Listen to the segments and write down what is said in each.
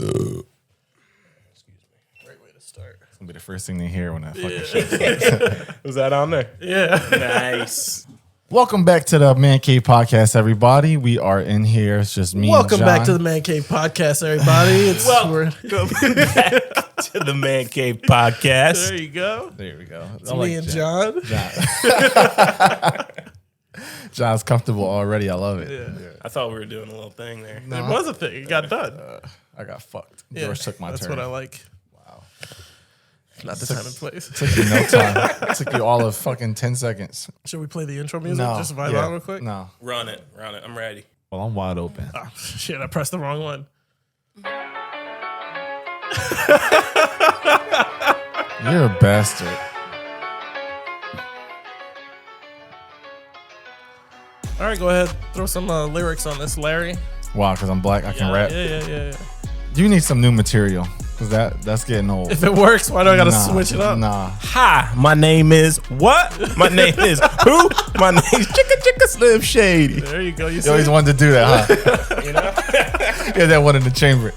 Excuse me. Great way to start. It's gonna be the first thing they hear when that fucking show starts. Was that on there? Yeah. Nice. Welcome back to the Mancave podcast, everybody. We are in here. It's just me. Welcome and John. back to the Mancave podcast, everybody. Welcome back to the Mancave podcast. There you go. There we go. It's me and John. John's comfortable already. I love it. Yeah. I thought we were doing a little thing there. It was a thing. It got done. I got fucked. Yeah, George took my that's turn. what I like. Wow. Not the time and place. Took you no time. It took you all of fucking 10 seconds. Should we play the intro music? No. Just vibe out real quick? No. Run it. I'm ready. Well, I'm wide open. Oh, shit, I pressed the wrong one. You're a bastard. All right, go ahead. Throw some lyrics on this, Larry. Wow, because I'm black, I can rap. Yeah. You need some new material because that's getting old. If it works, why do I got to switch it up? Nah. Hi, my name is what? My name is who? My name's Chicka Slim Shady. There you go. You You see always it? wanted to do that, huh? You know? Yeah, that one in the chamber.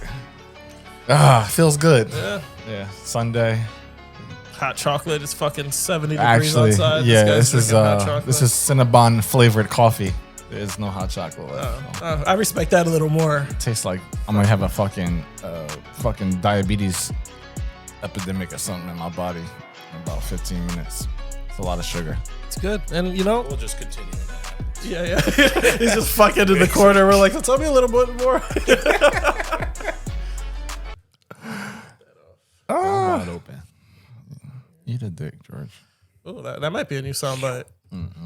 Feels good. Yeah. Yeah, Sunday. Hot chocolate is fucking 70 degrees Actually, outside. yeah, this this guy's is Cinnabon flavored coffee. There's no hot chocolate left. I respect that a little more. It tastes like I'm gonna have a fucking diabetes epidemic or something in my body in about 15 minutes. It's a lot of sugar. It's good. And you know, We'll just continue with that. yeah. He's just fucking in the corner. We're like, tell me a little bit more. I'm wide open. Eat a dick, George. Oh, that might be a new soundbite.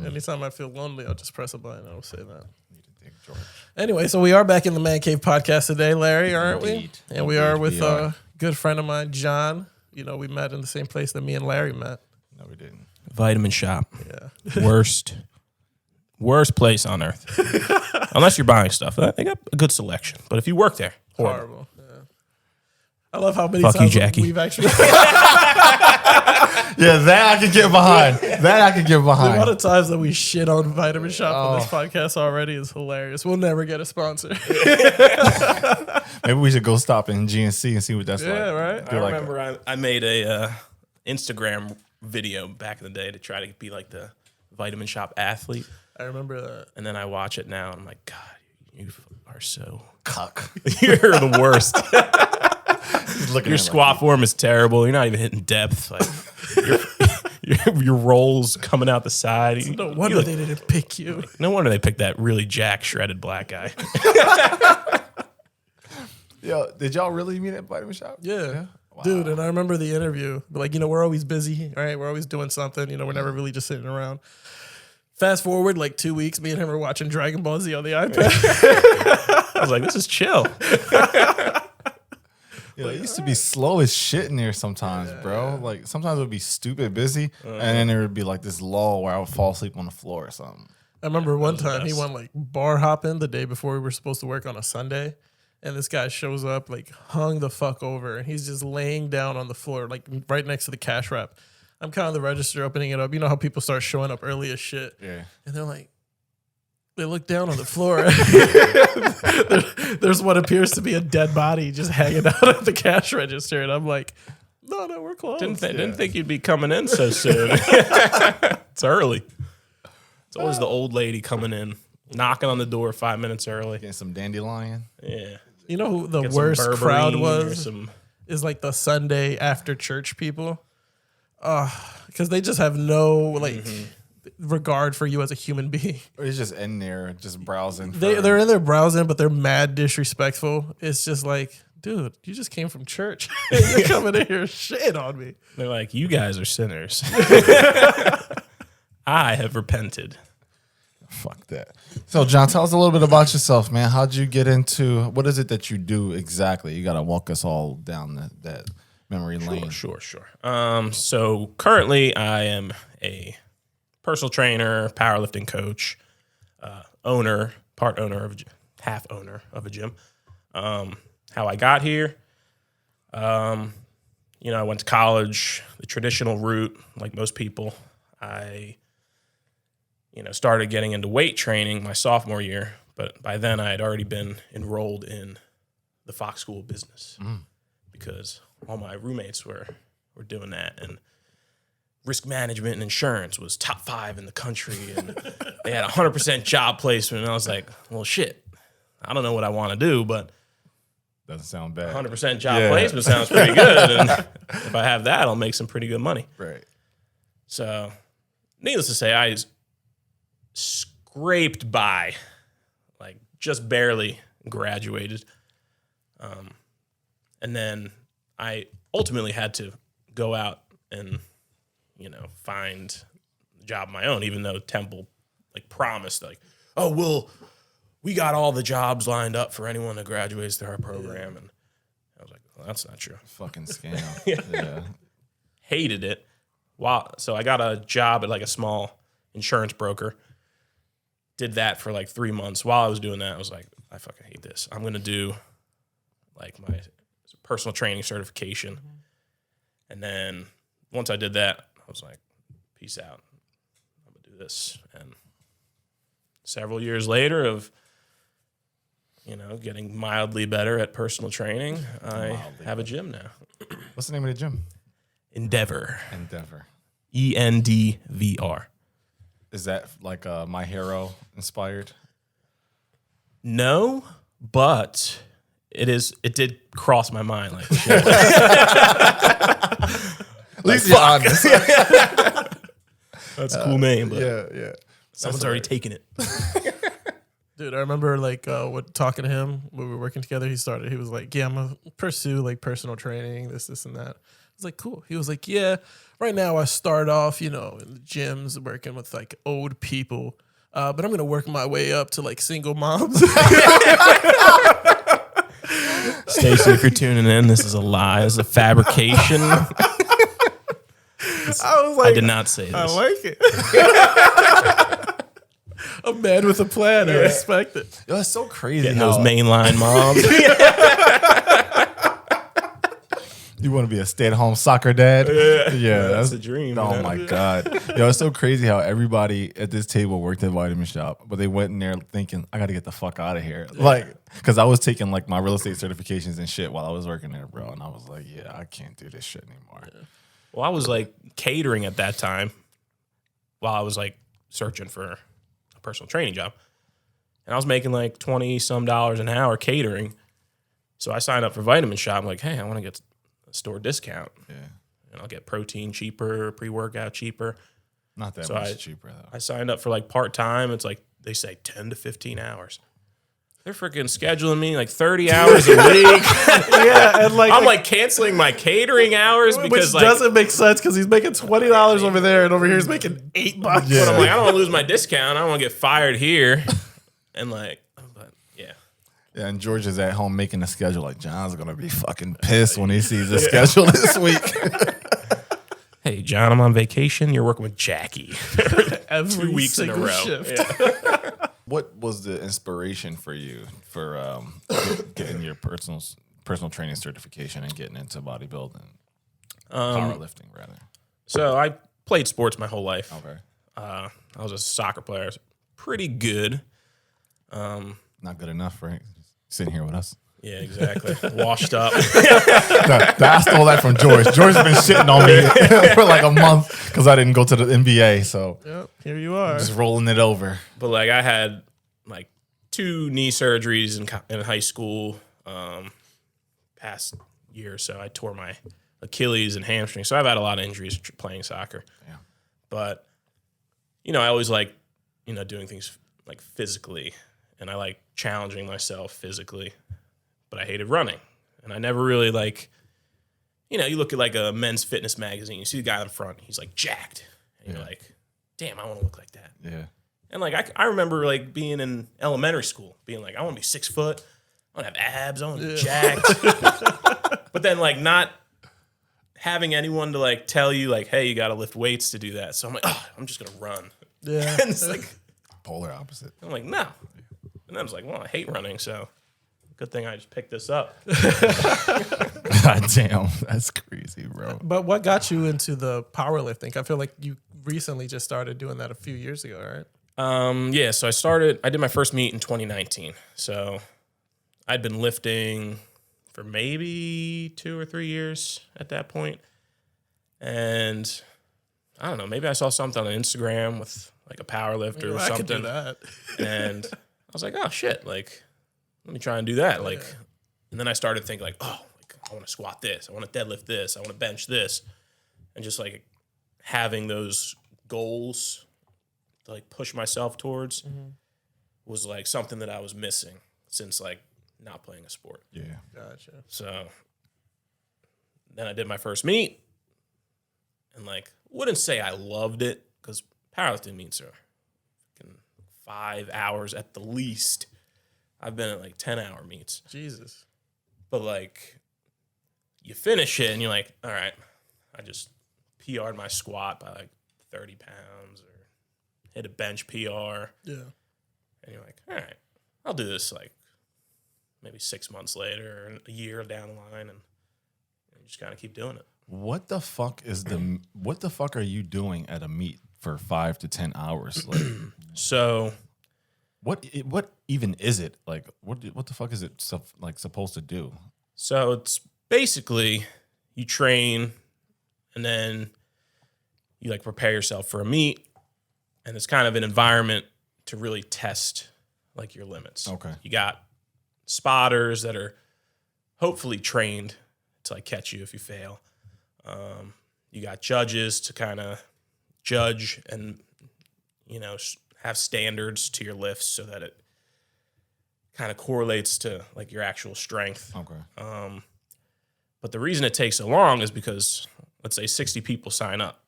Anytime I feel lonely, I'll just press a button. I'll say that. Eat a dick, George. Anyway, so we are back in the Man Cave podcast today, Larry, aren't we? Indeed. And we are with we are. a good friend of mine, John. You know, we met in the same place that me and Larry met. No, we didn't. Vitamin Shop. Yeah. Worst place on earth. Unless you're buying stuff. They got a good selection. But if you work there, horrible. Horrible. Yeah. I love how many Fuck you, times Jackie. we've actually... Yeah, that I can get behind. The amount of times that we shit on Vitamin Shop on this podcast already is hilarious. We'll never get a sponsor. Maybe we should go stop in GNC and see what that's like. Yeah, right? I remember I made a Instagram video back in the day to try to be like the Vitamin Shop athlete. I remember that. And then I watch it now and I'm like, God, you are so... Cuck. You're the worst. Looking Your at squat form is terrible. You're not even hitting depth. Like your rolls coming out the side. No wonder they didn't pick you. No wonder they picked that really jack shredded black guy. Yo, did y'all really meet at Vitamin Shop? Yeah. Wow. Dude, and I remember the interview. But like, you know, we're always busy, right? We're always doing something. You know, we're never really just sitting around. Fast forward like 2 weeks, me and him were watching Dragon Ball Z on the iPad. I was like, this is chill. Yo, it used to be slow as shit in there sometimes, bro. Like sometimes it would be stupid busy, and then there would be like this lull where I would fall asleep on the floor or something. I remember one time he went like bar hopping the day before we were supposed to work on a Sunday. And this guy shows up like hung the fuck over. And he's just laying down on the floor, like right next to the cash wrap. I'm counting the register, opening it up. You know how people start showing up early as shit. Yeah. And they're like, they look down on the floor. There's what appears to be a dead body just hanging out at the cash register. And I'm like, no, we're close. Didn't think you'd be coming in so soon. It's early. It's always the old lady coming in, knocking on the door 5 minutes early. Getting some dandelion. Yeah. You know who the Get some worst berberine crowd or was? some- Is like the Sunday after church people. Because they just have no like regard for you as a human being. Or he's just in there, just browsing. They're in there browsing, but they're mad disrespectful. It's just like, dude, you just came from church. You're coming in here shit on me. They're like, you guys are sinners. I have repented. Fuck that. So, John, tell us a little bit about yourself, man. How'd you get into, what is it that you do exactly? You got to walk us all down that memory lane. Sure. So currently I am a personal trainer, powerlifting coach, half owner of a gym. How I got here, I went to college, the traditional route, like most people. I started getting into weight training my sophomore year, but by then I had already been enrolled in the Fox School of Business because all my roommates were doing that, and risk management and insurance was top 5 in the country, and they had 100% job placement. And I was like, well, shit, I don't know what I want to do, but doesn't sound bad. 100% job placement sounds pretty good. And if I have that, I'll make some pretty good money. Right. So, needless to say, I scraped by, like just barely graduated. And then I ultimately had to go out and, find a job of my own, even though Temple like promised like, oh, we got all the jobs lined up for anyone that graduates through our program. And I was like, well, that's not true. Fucking scam. Yeah. Hated it. So I got a job at like a small insurance broker. Did that for like 3 months. While I was doing that, I was like, I fucking hate this. I'm going to do like my personal training certification. And then once I did that, I was like, peace out. I'm going to do this. And several years later of, getting mildly better at personal training, I have a gym now. What's the name of the gym? Endeavor. ENDVR. Is that like My Hero inspired? No, but it is. It did cross my mind. Like, shit. At least you're honest. That's a cool name, but Yeah. someone's already taken it. Dude, I remember talking to him when we were working together. He was like, yeah, I'm gonna pursue like personal training, this and that. I was like, cool. He was like, yeah, right now I start off, in the gyms working with like old people. But I'm gonna work my way up to like single moms. Stacey, if you're tuning in, this is a lie. This is a fabrication. I was like, I did not say this. I like it. A man with a plan. I respect it. Yo, it's so crazy. Getting those mainline moms. You want to be a stay-at-home soccer dad? Yeah, that's a dream. Oh my God. Yo, it's so crazy how everybody at this table worked at Vitamin Shop, but they went in there thinking, I got to get the fuck out of here. Like, because I was taking like my real estate certifications and shit while I was working there, bro. And I was like, yeah, I can't do this shit anymore. Yeah. Well, I was like catering at that time while I was like searching for a personal training job. And I was making like $20-some an hour catering. So I signed up for Vitamin Shop. I'm like, hey, I want to get a store discount. Yeah. And I'll get protein cheaper, pre-workout cheaper. Not that So much cheaper, though. I signed up for like part-time. It's like, they say 10 to 15 hours. They're freaking scheduling me like 30 hours a week. Yeah, and like I'm like canceling my catering hours because which like, doesn't make sense because he's making $20 over there, and over here he's making $8. but I'm like, I don't want to lose my discount. I don't want to get fired here. And like, but yeah. Yeah, and George is at home making the schedule. Like, John's going to be fucking pissed when he sees the schedule this week. Hey, John, I'm on vacation. You're working with Jackie. Every 2 weeks in a single row. shift. Yeah. What was the inspiration for you for getting your personal training certification and getting into bodybuilding? Powerlifting, rather. So I played sports my whole life. Okay. I was a soccer player. I was pretty good. Not good enough, right? Sitting here with us. Yeah, exactly. Washed up. I stole that from George. George's been shitting on me for like a month because I didn't go to the NBA. So Yep, here you are. just rolling it over. But like I had like 2 knee surgeries in high school. Past year or so, I tore my Achilles and hamstring. So I've had a lot of injuries playing soccer. Yeah. But, I always like, doing things like physically. And I like challenging myself physically. But I hated running. And I never really like, you look at like a men's fitness magazine. You see the guy in front. He's like jacked. And you're like, damn, I want to look like that. Yeah. And like I remember like being in elementary school, being like, I want to be 6 foot. I want to have abs. I want to be jacked. But then like not having anyone to like tell you like, hey, you got to lift weights to do that. So I'm like, oh, I'm just gonna run. Yeah. And it's like Polar opposite. I'm like, no. And I was like, well, I hate running, so good thing I just picked this up. God damn, that's crazy, bro. But what got you into the powerlifting? I feel like you recently just started doing that a few years ago, right? Yeah, so I did my first meet in 2019. So I'd been lifting for maybe 2 or 3 years at that point. And I don't know, maybe I saw something on Instagram with like a powerlifter or I something. could do that. And I was like, oh shit, like, let me try and do that. Like, and then I started thinking like, oh, like, I want to squat this. I want to deadlift this. I want to bench this. And just like having those goals to like push myself towards was like something that I was missing since like not playing a sport. Yeah. Gotcha. So then I did my first meet and like wouldn't say I loved it because powerlifting meets are fucking 5 hours at the least. I've been at like 10-hour meets. Jesus. But like you finish it and you're like, all right, I just PR'd my squat by like 30 pounds or hit a bench PR. Yeah. And you're like, all right, I'll do this like maybe 6 months later or a year down the line, and you just kind of keep doing it. What the fuck are you doing at a meet for 5 to 10 hours? Like, So what even is it? Like, what the fuck is it supposed to do? So it's basically you train and then you like prepare yourself for a meet, and it's kind of an environment to really test like your limits. Okay. You got spotters that are hopefully trained to like catch you if you fail. You got judges to kind of judge and, you know, have standards to your lifts so that it kind of correlates to like your actual strength. Okay. But the reason it takes so long is because let's say 60 people sign up,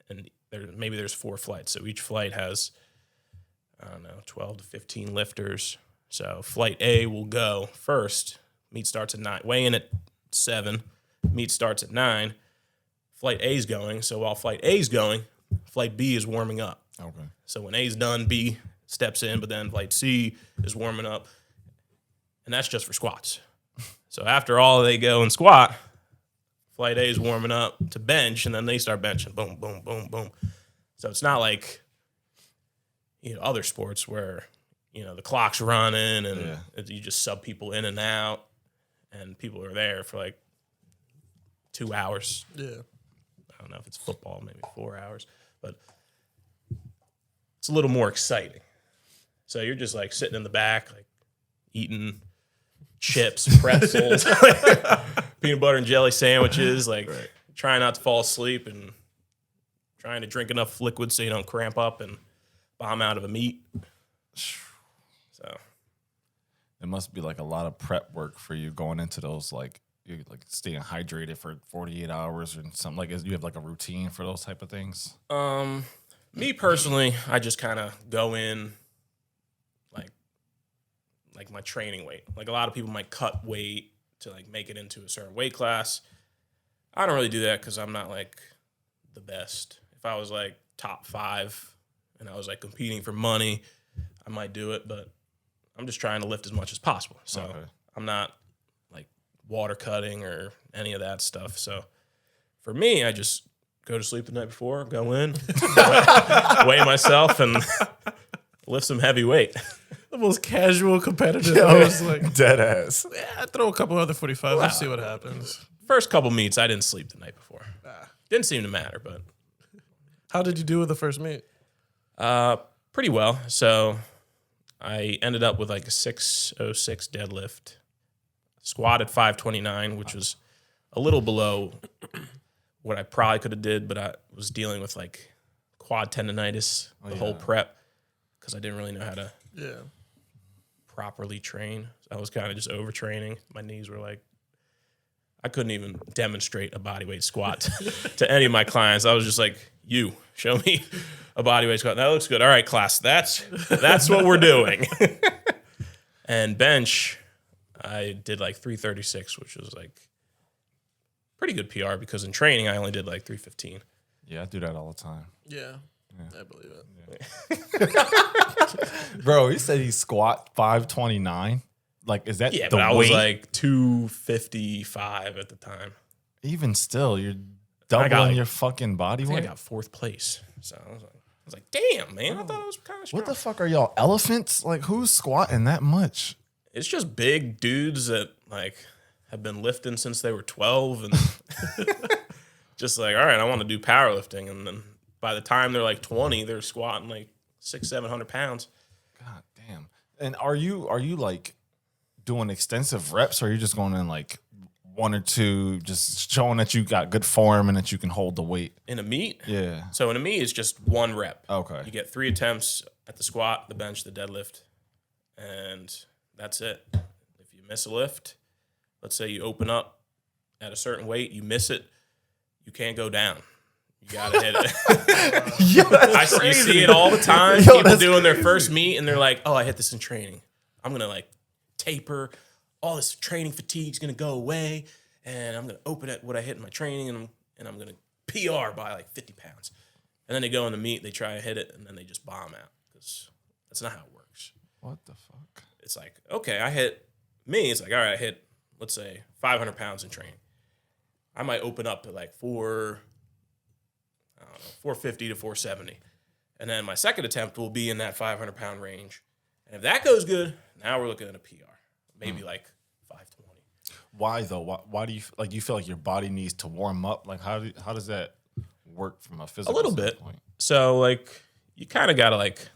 and maybe there's 4 flights. So each flight has, I don't know, 12 to 15 lifters. So flight A will go first. Meet starts at 9. Weigh in at 7. Meet starts at 9. Flight A's going. So while flight A's going, flight B is warming up. Okay. So when A's done, B steps in, but then flight C is warming up. And that's just for squats. So after all they go and squat, flight A is warming up to bench, and then they start benching. Boom, boom, boom, boom. So it's not like, you know, other sports where, you know, the clock's running and you just sub people in and out, and people are there for like 2 hours. Yeah. I don't know if it's football, maybe 4 hours, but it's a little more exciting. So you're just like sitting in the back, like eating chips, pretzels, peanut butter and jelly sandwiches, like trying not to fall asleep and trying to drink enough liquid so you don't cramp up and bomb out of a meet. So it must be like a lot of prep work for you going into those, like you like staying hydrated for 48 hours or something. Like, you have like a routine for those type of things? Me personally, I just kind of go in like my training weight. Like a lot of people might cut weight to like make it into a certain weight class. I don't really do that because I'm not like the best. If I was like top 5 and I was like competing for money, I might do it, but I'm just trying to lift as much as possible. So I'm not like water cutting or any of that stuff. So for me, I just go to sleep the night before, go in, weigh myself, and lift some heavy weight. The most casual competitive. I was like, Dead ass. yeah, throw a couple other 45. Let's see what happens. First couple meets, I didn't sleep the night before. Didn't seem to matter, but How did you do with the first meet? pretty well. So I ended up with like a 606 deadlift, squatted 529, which was a little below what I probably could have did, but I was dealing with like quad tendonitis the whole prep because I didn't really know how to properly train. I was kind of just overtraining. My knees were like, I couldn't even demonstrate a bodyweight squat to any of my clients. I was just like, you show me a bodyweight squat. That looks good. All right, class. That's what we're doing. And bench, I did like 336, which was like pretty good PR because in training I only did like 315. Yeah, I do that all the time. Yeah. I believe it. Bro, he said he squat 529. Like, is that Yeah, the but I weight? was like 255 at the time. Even still, you're got, doubling like, your fucking body I think weight? I got 4th place. So I was like, damn, man, I thought I was kind of strong. What the fuck are y'all, elephants? Like, who's squatting that much? It's just big dudes that like have been lifting since they were 12 and just like, all right, I want to do powerlifting. And then by the time they're like 20, they're squatting like 600-700 pounds. God damn. And are you like doing extensive reps, or are you just going in like one or two, just showing that you got good form and that you can hold the weight? In a meet? Yeah. So in a meet, it's just one rep. Okay. You get 3 attempts at the squat, the bench, the deadlift, and that's it. If you miss a lift, let's say you open up at a certain weight, you miss it, you can't go down. You gotta hit it. You see it all the time. People doing their first meet and they're like, "Oh, I hit this in training. I'm gonna like taper. All this training fatigue's gonna go away, and I'm gonna open at what I hit in my training, and I'm gonna PR by like 50 pounds." And then they go in the meet, they try to hit it, and then they just bomb out because that's not how it works. What the fuck? It's like, okay, I hit me. It's like, all right, I hit, let's say, 500 pounds in training. I might open up at like 450 to 470. And then my second attempt will be in that 500 pound range. And if that goes good, now we're looking at a PR, maybe like 520. Why though? Why do you like? You feel like your body needs to warm up? Like how does that work from a physical? A little bit. standpoint? So like you kind of got to like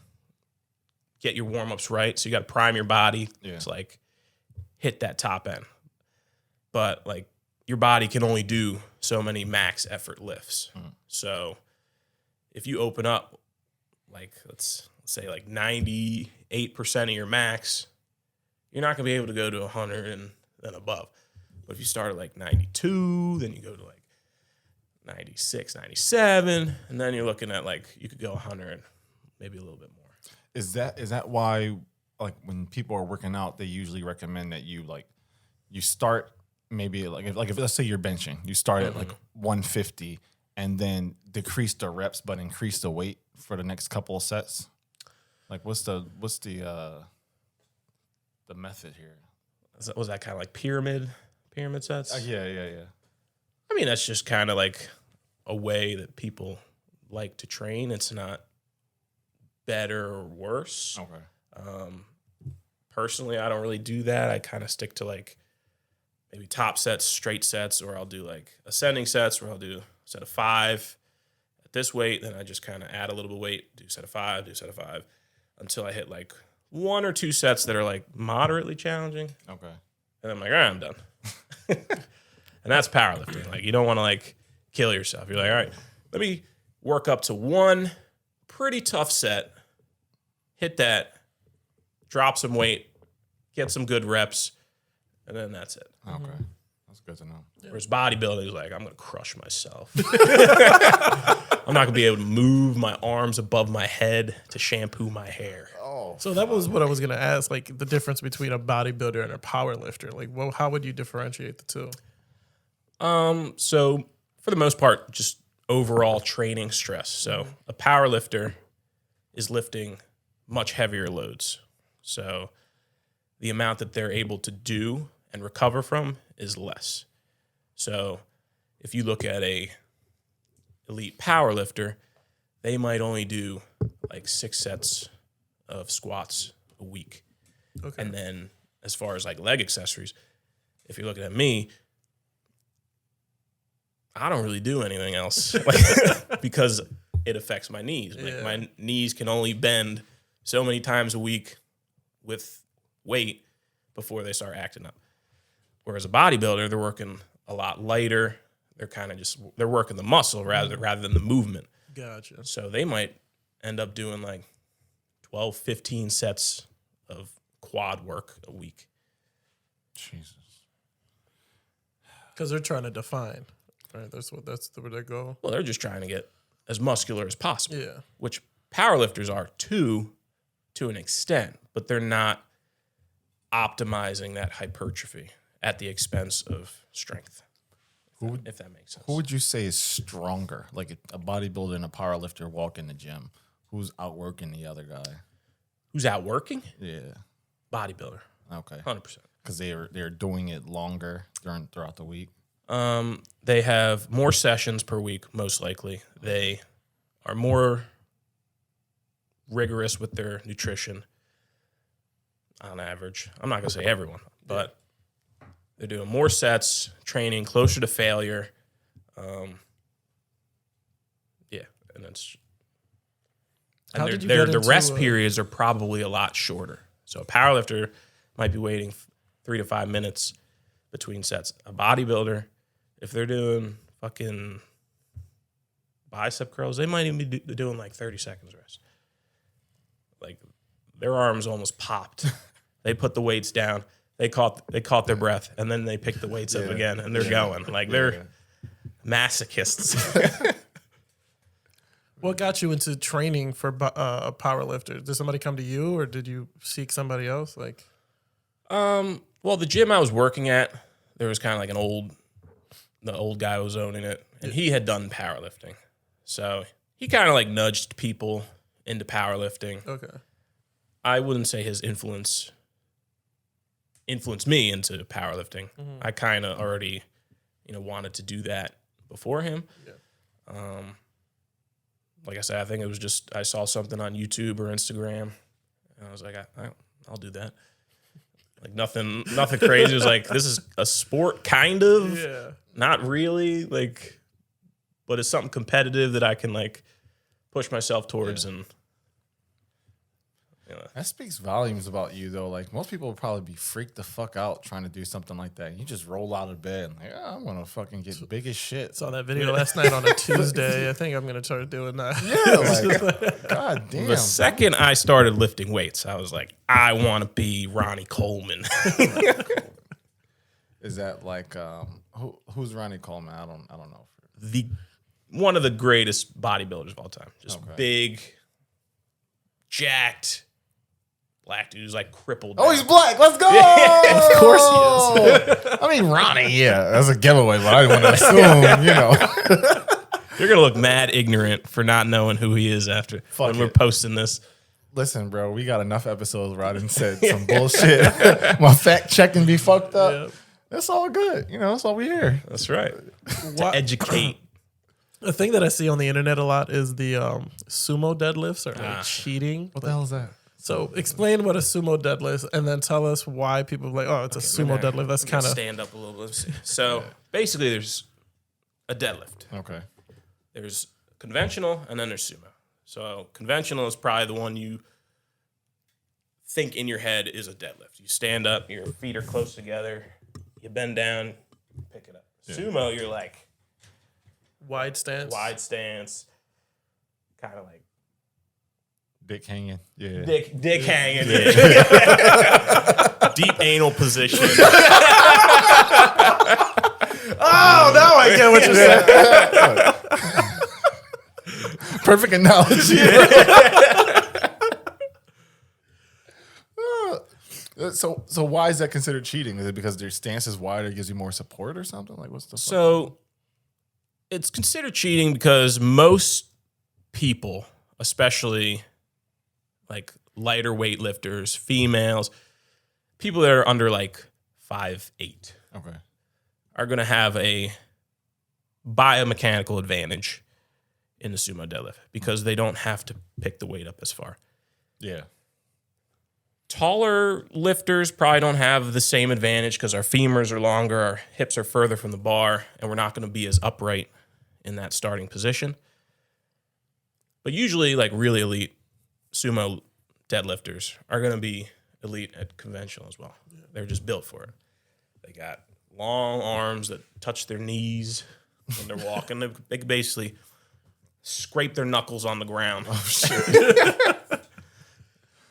get your warm ups right. So you got to prime your body to like hit that top end. But like your body can only do so many max effort lifts. So if you open up like let's say like 98% of your max, you're not gonna be able to go to 100 and then above. But if you start at like 92, then you go to like 96, 97, and then you're looking at like you could go 100, maybe a little bit more. Is that why like when people are working out, they usually recommend that you start maybe if let's say you're benching, you start at like 150 and then decrease the reps but increase the weight for the next couple of sets? Like what's the method here? Was that kind of like pyramid sets? Yeah. I mean, that's just kind of like a way that people like to train. It's not better or worse. Okay. Personally, I don't really do that. I kind of stick to like maybe top sets, straight sets, or I'll do like ascending sets where I'll do a set of 5 at this weight. Then I just kind of add a little bit of weight, do a set of 5, until I hit like 1 or 2 sets that are like moderately challenging. Okay. And I'm like, all right, I'm done. And that's powerlifting. Like you don't want to like kill yourself. You're like, all right, let me work up to one pretty tough set, hit that, drop some weight, get some good reps, and then that's it. Okay. That's good to know. Whereas bodybuilding is like, I'm going to crush myself. I'm not going to be able to move my arms above my head to shampoo my hair. Oh. So that was what I was going to ask, like the difference between a bodybuilder and a power lifter. Like, well, how would you differentiate the two? So for the most part, just overall training stress. So a power lifter is lifting much heavier loads. So the amount that they're able to do and recover from is less. So if you look at a elite power lifter, they might only do like 6 sets of squats a week. Okay. And then as far as like leg accessories, if you're looking at me, I don't really do anything else because it affects my knees. Like my knees can only bend so many times a week with weight before they start acting up. Whereas a bodybuilder, they're working a lot lighter. They're kind of they're working the muscle rather than the movement. Gotcha. So they might end up doing like 12, 15 sets of quad work a week. Jesus. Because they're trying to define, right? That's where they go. Well, they're just trying to get as muscular as possible. Yeah. Which powerlifters are to an extent, but they're not optimizing that hypertrophy at the expense of strength. If that makes sense. Who would you say is stronger? Like a bodybuilder and a powerlifter walk in the gym. Who's outworking the other guy? Who's outworking? Yeah. Bodybuilder. Okay. 100%. Because they're doing it longer throughout the week. They have more sessions per week, most likely. They are more rigorous with their nutrition on average. I'm not going to say everyone, but They're doing more sets, training closer to failure. Yeah, and that's. And How did you the get rest into, periods are probably a lot shorter. So a powerlifter might be waiting 3 to 5 minutes between sets. A bodybuilder, if they're doing fucking bicep curls, they might even be doing like 30 seconds rest. Like their arms almost popped. They put the weights down. They caught their breath, and then they pick the weights up again, and they're going. Like they're masochists. What got you into training for a power lifter? Did somebody come to you, or did you seek somebody else? Like, Well, the gym I was working at, there was kind of like the old guy was owning it, and he had done powerlifting. So he kind of like nudged people into powerlifting. okay, I wouldn't say his influenced me into powerlifting. I kind of already, wanted to do that before him. Yeah. Like I said, I think it was just I saw something on YouTube or Instagram, and I was like, I'll do that. Like nothing crazy. It was like, this is a sport, kind of, not really, like, but it's something competitive that I can like push myself towards, and That speaks volumes about you, though. Like, most people would probably be freaked the fuck out trying to do something like that. You just roll out of bed and like, I'm gonna fucking get big as shit. saw that video last night on a Tuesday. I think I'm gonna start doing that. Yeah, like, god damn. the second I started lifting weights, I was like, I want to be Ronnie Coleman. Is that like who's Ronnie Coleman? I don't know. One of the greatest bodybuilders of all time. Just Okay. big, jacked. Black dude who's like crippled. Oh, now. he's black. Let's go. Of course he is. I mean, Ronnie. Yeah, that's a giveaway, but I didn't want to assume. You're gonna look mad ignorant for not knowing who he is after when we're posting this. Listen, bro, we got enough episodes where I done said some bullshit. My fact checking be fucked up. Yeah. That's all good. That's all we hear. That's right. To What- educate. The thing that I see on the internet a lot is the sumo deadlifts are like cheating. What the hell is that? So explain what a sumo deadlift, and then tell us why people are like, oh, it's a sumo deadlift. That's kind of stand up a little bit. So basically, there's a deadlift. Okay. There's conventional, and then there's sumo. So conventional is probably the one you think in your head is a deadlift. You stand up, your feet are close together, you bend down, pick it up. Yeah. Sumo, you're like wide stance. wide stance, kind of like Dick hanging. Yeah. dick hanging, deep anal position. Oh, now I get what you're saying. Perfect analogy. So why is that considered cheating? Is it because their stance is wider, it gives you more support or something? Like, what's the fuck? So it's considered cheating because most people, especially like lighter weight lifters, females, people that are under like 5'8", Okay. are going to have a biomechanical advantage in the sumo deadlift because they don't have to pick the weight up as far. Yeah. Taller lifters probably don't have the same advantage because our femurs are longer, our hips are further from the bar, and we're not going to be as upright in that starting position. But usually, like really elite sumo deadlifters are going to be elite at conventional as well. Yeah. They're just built for it. They got long arms that touch their knees when they're walking. They can basically scrape their knuckles on the ground. Oh, shit.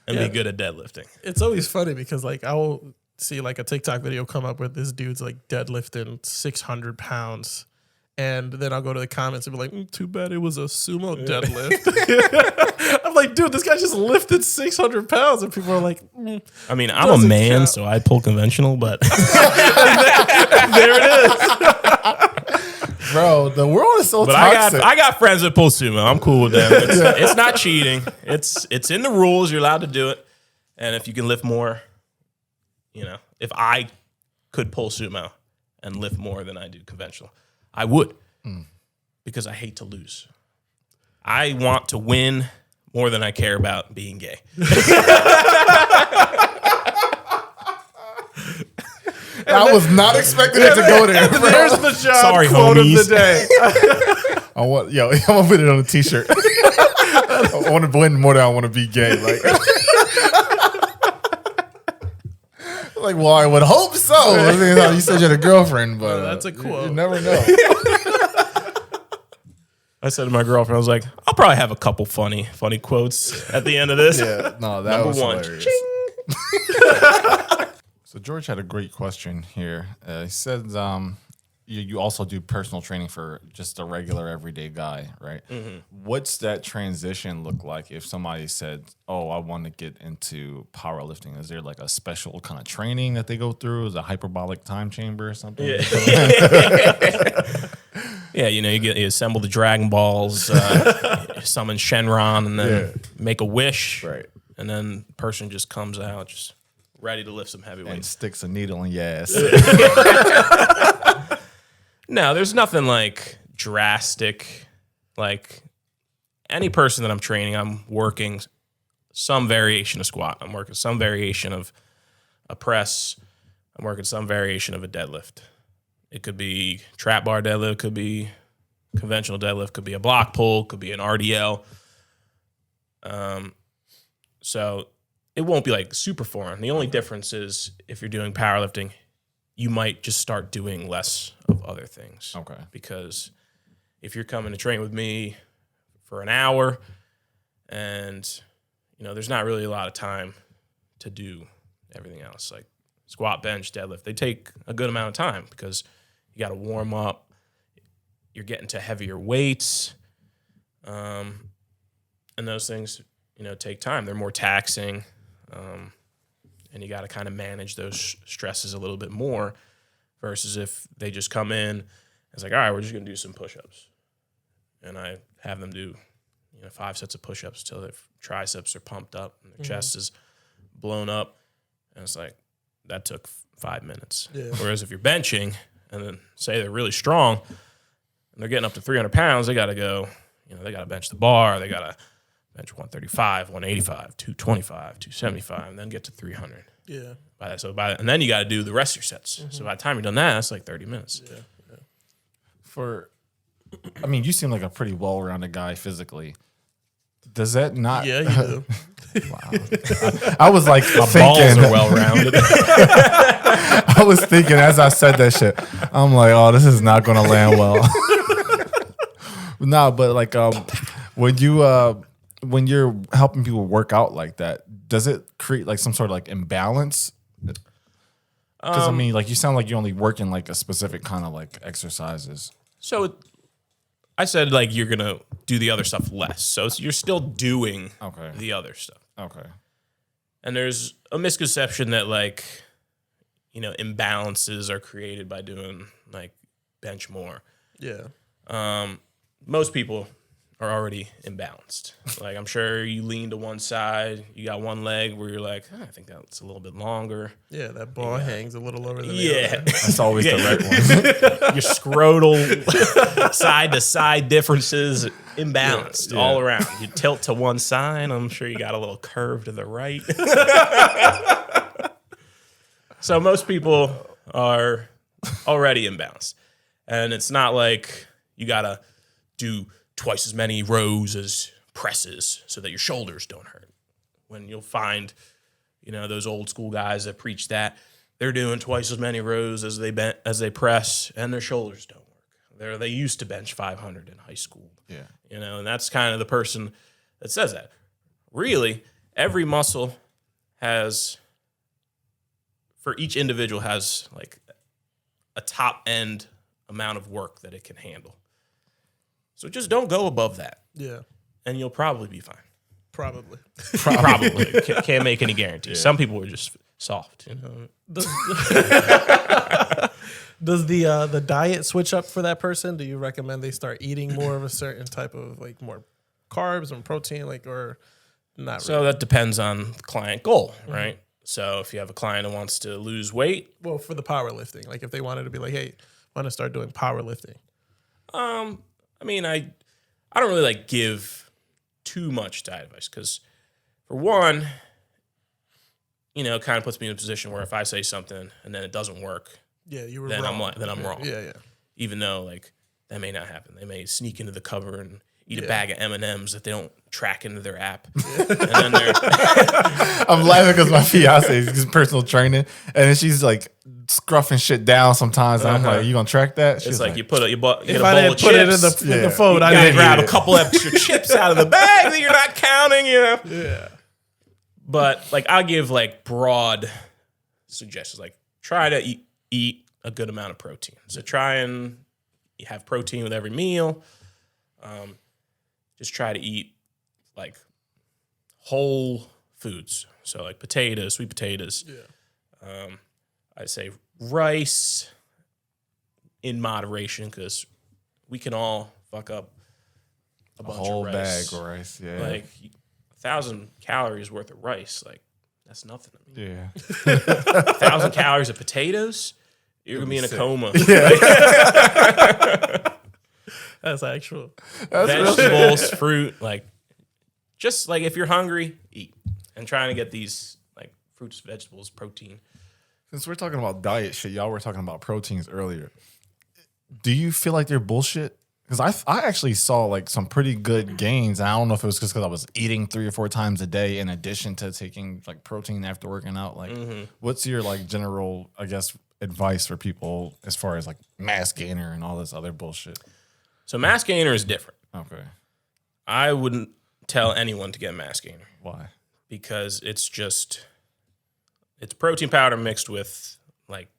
And be good at deadlifting. It's always funny because like I will see like a TikTok video come up where this dude's like deadlifting 600 pounds. And then I'll go to the comments and be like, too bad it was a sumo deadlift. I'm like, dude, this guy just lifted 600 pounds. And people are like, I mean, I'm a man, count. so I pull conventional, but there it is. Bro, the world is so but toxic. I got friends that pull sumo. I'm cool with them. It's not cheating. It's in the rules. You're allowed to do it. And if you can lift more, if I could pull sumo and lift more than I do conventional, I would, because I hate to lose. I want to win more than I care about being gay. I was not expecting it to go there. Bro. There's the John Sorry, quote homies. of the day. I'm gonna put it on a t-shirt. I want to win more than I want to be gay. Like, well, I would hope so. I mean, you said you had a girlfriend, but That's a quote. You never know. I said to my girlfriend, I was like, I'll probably have a couple funny quotes at the end of this. Yeah, no, that Number was one. hilarious. So George had a great question here. He said, you also do personal training for just a regular everyday guy, right? Mm-hmm. What's that transition look like if somebody said, oh, I want to get into powerlifting? Is there like a special kind of training that they go through? Is it a hyperbolic time chamber or something? Yeah. Yeah, you assemble the Dragon Balls, summon Shenron, and then make a wish. Right. And then the person just comes out just ready to lift some heavy And weights. sticks a needle in your ass. No, there's nothing like drastic. Like any person that I'm training, I'm working some variation of squat. I'm working some variation of a press. I'm working some variation of a deadlift. It could be trap bar deadlift, could be conventional deadlift, could be a block pull, could be an RDL. So it won't be like super foreign. The only difference is if you're doing powerlifting, you might just start doing less of other things. Okay. Because if you're coming to train with me for an hour and, there's not really a lot of time to do everything else. Like squat, bench, deadlift, they take a good amount of time because you got to warm up. You're getting to heavier weights. And those things, take time. They're more taxing. And you got to kind of manage those stresses a little bit more versus if they just come in, it's like, all right, we're just going to do some push-ups. And I have them do, 5 sets of push-ups till their triceps are pumped up and their chest is blown up. And it's like, that took 5 minutes. Yeah. Whereas if you're benching and then say they're really strong and they're getting up to 300 pounds, they got to go, they got to bench the bar. They got to bench 135, 185, 225, 275, and then get to 300. Yeah. And then you got to do the rest of your sets. So by the time you're done that, it's like 30 minutes. Yeah. You seem like a pretty well-rounded guy physically. Does that not? Yeah, you do. Wow. I was like My balls are well-rounded. I was thinking as I said that shit, I'm like, oh, this is not going to land well. No, but like when you're helping people work out like that, does it create like some sort of like imbalance? Because like you sound like you're only working like a specific kind of like exercises. So I said like you're going to do the other stuff less. So you're still doing the other stuff. Okay. And there's a misconception that like, imbalances are created by doing like bench more. Yeah. Most people are already imbalanced. Like I'm sure you lean to one side, you got one leg where you're like, I think that's a little bit longer. Yeah, that ball hangs a little over the Yeah. That's always the right one. Your scrotal side to side differences imbalanced all around. You tilt to one side, I'm sure you got a little curve to the right. So most people are already imbalanced. And it's not like you got to do twice as many rows as presses so that your shoulders don't hurt. When you'll find, those old school guys that preach that, they're doing twice as many rows as they press, and their shoulders don't work. They used to bench 500 in high school. Yeah. And that's kind of the person that says that. Really, every muscle for each individual has like a top end amount of work that it can handle. So just don't go above that. Yeah. And you'll probably be fine. Probably. Probably. Can't make any guarantees. Yeah. Some people are just soft. Does the diet switch up for that person? Do you recommend they start eating more of a certain type of like more carbs and protein, or not? So that depends on the client goal, right? So if you have a client who wants to lose weight, well, for the powerlifting, like if they wanted to be like, hey, I want to start doing powerlifting. I don't really like give too much diet advice because, for one, kind of puts me in a position where if I say something and then it doesn't work, Yeah, you were then wrong. I'm wrong. Yeah. Even though like that may not happen. They may sneak into the cover and eat a bag of M&Ms that they don't track into their app. And then they're I'm laughing because my fiance is personal training, and then she's like scruffing shit down sometimes. And I'm like, "You gonna track that?" She's it's like you get If a bowl I of didn't chips. put it in the phone, I You gotta didn't grab eat a it. couple extra chips out of the bag that you're not counting, Yeah. But like I'll give like broad suggestions, like try to eat a good amount of protein. So try and have protein with every meal. Just try to eat like whole foods. So like potatoes, sweet potatoes. Yeah. I'd say rice in moderation because we can all fuck up a bunch whole of rice. bag of rice. Yeah, Like 1,000 calories worth of rice. Like that's nothing. I mean, yeah. 1,000 calories of potatoes, you're gonna be in a sick. coma. That's actual. Vegetables, fruit, like just like if you're hungry, eat. And trying to get these like fruits, vegetables, protein. Since we're talking about diet shit, y'all were talking about proteins earlier. Do you feel like they're bullshit? Because I actually saw like some pretty good gains. And I don't know if it was just because I was eating 3 or 4 times a day in addition to taking like protein after working out. Like, what's your like general, I guess, advice for people as far as like mass gainer and all this other bullshit? So mass gainer is different. Okay. I wouldn't tell anyone to get mass gainer Why? because it's protein powder mixed with like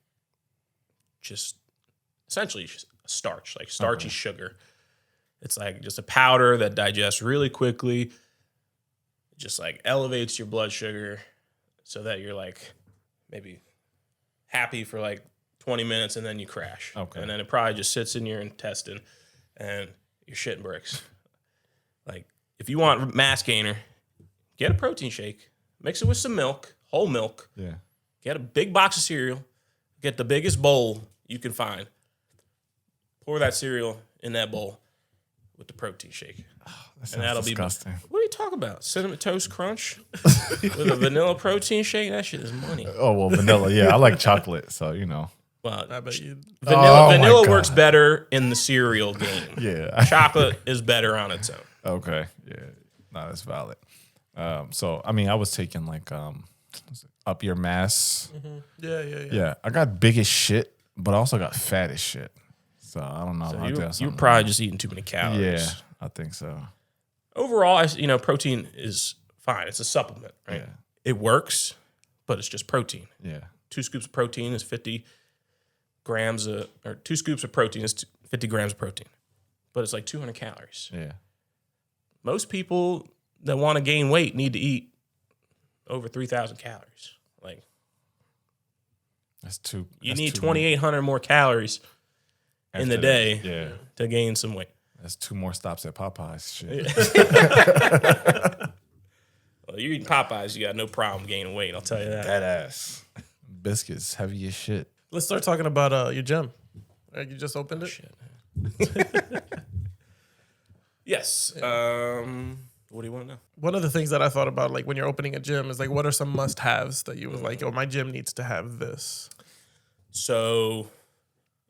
just essentially starch, like starchy sugar. It's like just a powder that digests really quickly. It just like elevates your blood sugar so that you're like maybe happy for like 20 minutes and then you crash. Okay. And then it probably just sits in your intestine and you're shitting bricks. Like if you want mass gainer, get a protein shake, mix it with some milk, whole milk. Yeah. Get a big box of cereal. Get the biggest bowl you can find. Pour that cereal in that bowl with the protein shake. And that'll disgusting. What are you talking about? Cinnamon Toast Crunch with a vanilla protein shake? That shit is money. Oh, well, vanilla. Yeah, I like chocolate. So, you know. Well, I bet you. vanilla God. works better in the cereal game. Yeah. Chocolate is better on its own. Okay. Yeah. No, that's valid. So, I mean, I was taking like Up Your Mass. Yeah. Yeah. I got big as shit, but I also got fat as shit. So, I don't know. You're probably just eating too many calories. Yeah, I think so. Overall, protein is fine. It's a supplement, right? Yeah. It works, but it's just protein. Yeah. 2 scoops of protein is 50 grams or 2 scoops of protein is 50 grams of protein, but it's like 200 calories. Yeah. Most people that want to gain weight need to eat over 3,000 calories. Like you need 2,800 more calories in the day Yeah. to gain some weight. That's 2 more stops at Popeyes. Shit. Well, you're eating Popeyes, you got no problem gaining weight. I'll tell you that. That ass. Biscuits, heavy as shit. Let's start talking about your gym. You just opened it. Shit. Yes. What do you want to know? One of the things that I thought about, like when you're opening a gym, is like, what are some must-haves that you was like, oh, my gym needs to have this. So,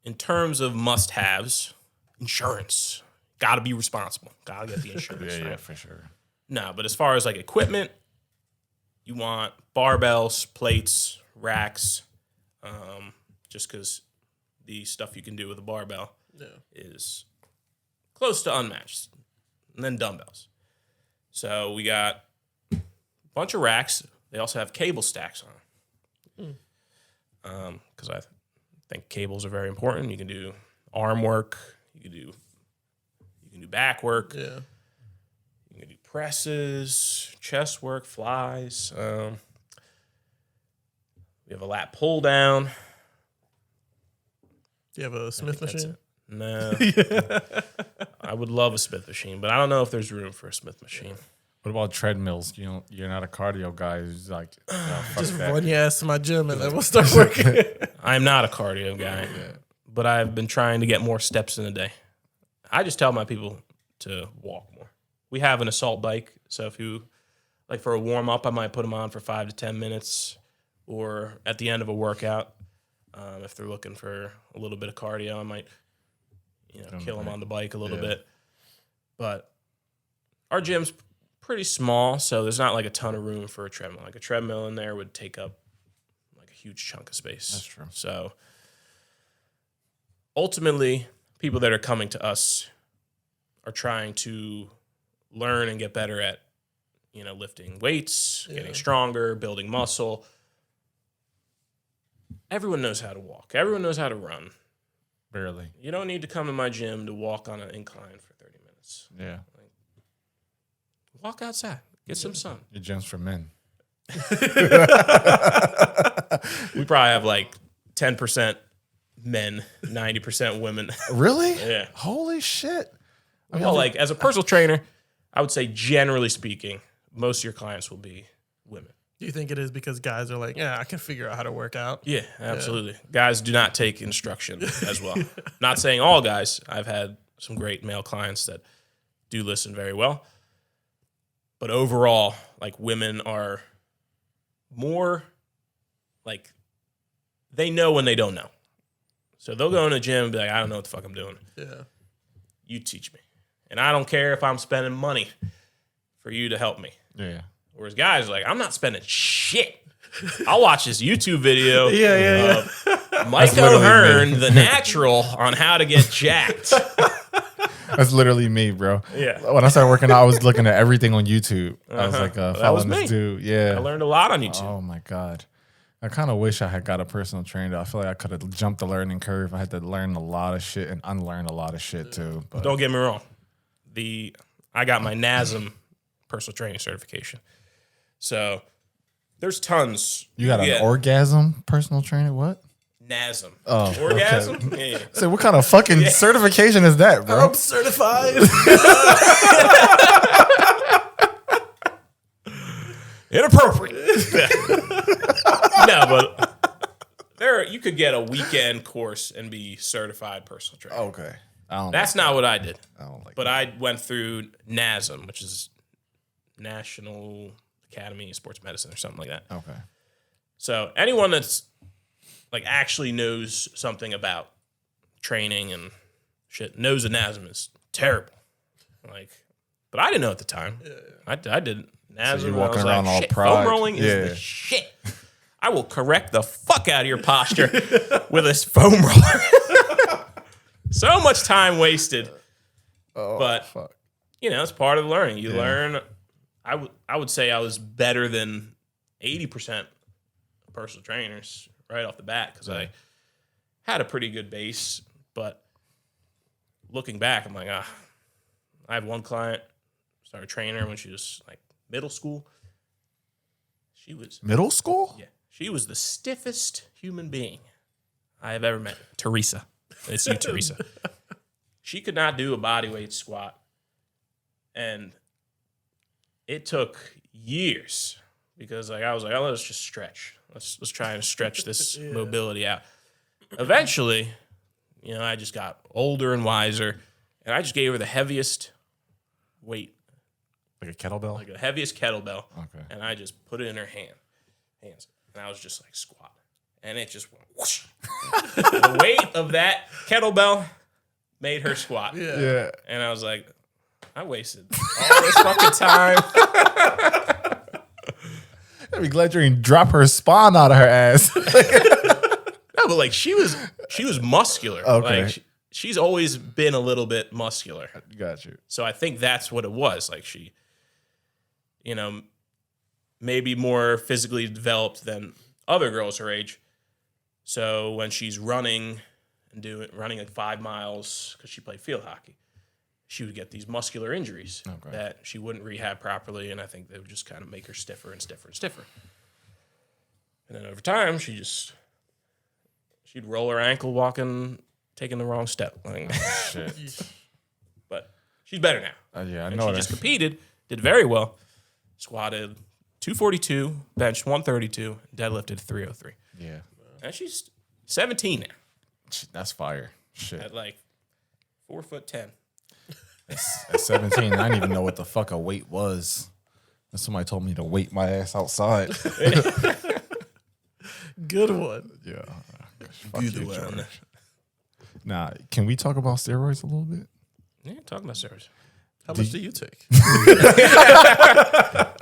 in terms of must-haves, insurance. Got to be responsible. Got to get the insurance. Yeah, right? for sure. No, but as far as like equipment, you want barbells, plates, racks, just because the stuff you can do with a barbell is close to unmatched. And then dumbbells. So we got a bunch of racks. They also have cable stacks on them. Because I think cables are very important. You can do arm work. You can do back work. Yeah. You can do presses, chest work, flies. We have a lat pull down. Do you have a Smith That's machine? it. No. I would love a Smith machine, but I don't know if there's room for a Smith machine. What about treadmills? You're not a cardio guy who's like, fuck Just that. run your ass to my gym and then we'll start working. I'm not a cardio guy, but I've been trying to get more steps in a day. I just tell my people to walk more. We have an assault bike, so if you like for a warm up, I might put them on for 5 to 10 minutes. or at the end of a workout. If they're looking for a little bit of cardio, I might, kill them on the bike a little bit. But our gym's pretty small, so there's not like a ton of room for a treadmill. Like a treadmill in there would take up like a huge chunk of space. That's true. So ultimately, people that are coming to us are trying to learn and get better at, lifting weights, getting stronger, building muscle. Everyone knows how to walk. Everyone knows how to run. Barely. You don't need to come to my gym to walk on an incline for 30 minutes. Yeah. Walk outside. Get some sun. Your gym's for men. We probably have like 10% men, 90% women. Really? Yeah. Holy shit. Well, like as a personal trainer, I would say generally speaking, most of your clients will be women. Do you think it is because guys are like, yeah, I can figure out how to work out? Yeah, absolutely. Guys do not take instruction as well. Not saying all guys. I've had some great male clients that do listen very well. But overall, like women are more like they know when they don't know. So they'll go in a gym and be like, I don't know what the fuck I'm doing. Yeah. You teach me. And I don't care if I'm spending money for you to help me. Yeah. Whereas guys are like, I'm not spending shit. I'll watch this YouTube video of Mike O'Hearn, the natural, on how to get jacked. That's literally me, bro. Yeah. When I started working out, I was looking at everything on YouTube. I was like, that was me. this dude. Yeah. I learned a lot on YouTube. Oh my God. I kind of wish I had got a personal trainer. I feel like I could have jumped the learning curve. I had to learn a lot of shit and unlearn a lot of shit too. But Don't get me wrong. I got my NASM personal training certification. So there's tons. you got an orgasm personal trainer? What? NASM. Oh, Orgasm? okay. Yeah. So what kind of fucking certification is that, bro? I'm certified. Inappropriate. No, but you could get a weekend course and be certified personal trainer. Okay. That's not what I did. I don't like But I went through NASM, which is National Academy of Sports Medicine or something like that. Okay. So anyone that's like actually knows something about training and shit knows that NASM is terrible. Like, but I didn't know at the time. I didn't. NASM. So you're walking I was around like, all shit, proud. foam rolling is the shit. I will correct the fuck out of your posture with this foam roller. So much time wasted. Oh, but fuck. It's part of the learning. You learn. I would say I was better than 80% of personal trainers right off the bat because I had a pretty good base. But looking back, I'm like, I have one client, started training her when she was like middle school. She was Middle school? Yeah. She was the stiffest human being I have ever met. Teresa. It's you, Teresa. She could not do a bodyweight squat. And it took years because I was like, oh, let's just stretch. Let's try and stretch this mobility out. Eventually, I just got older and wiser, and I just gave her the heaviest weight. Like a kettlebell? Like the heaviest kettlebell. Okay. And I just put it in her hands. And I was just like, squat. And it just went whoosh. The weight of that kettlebell made her squat. Yeah. And I was like, I wasted all this fucking time. I'd be glad you didn't drop her spawn out of her ass. No, but like she was muscular. Okay. Like she's always been a little bit muscular. Got you. So I think that's what it was. Like she, maybe more physically developed than other girls her age. So when she's running like 5 miles, because she played field hockey, she would get these muscular injuries that she wouldn't rehab properly, and I think they would just kind of make her stiffer and stiffer and stiffer. And then over time, she'd roll her ankle walking, taking the wrong step. Like, Shit. but she's better now. Yeah, I And know she that. just competed, did very well, squatted 242, benched 132, deadlifted 303. Yeah. And she's 17 now, That's fire. Shit. at like 4'10". At 17, I didn't even know what the fuck a weight was. And somebody told me to weight my ass outside. Good one. Yeah. Good you, one. George. Now, can we talk about steroids a little bit? Yeah, talking about steroids. How much do you take?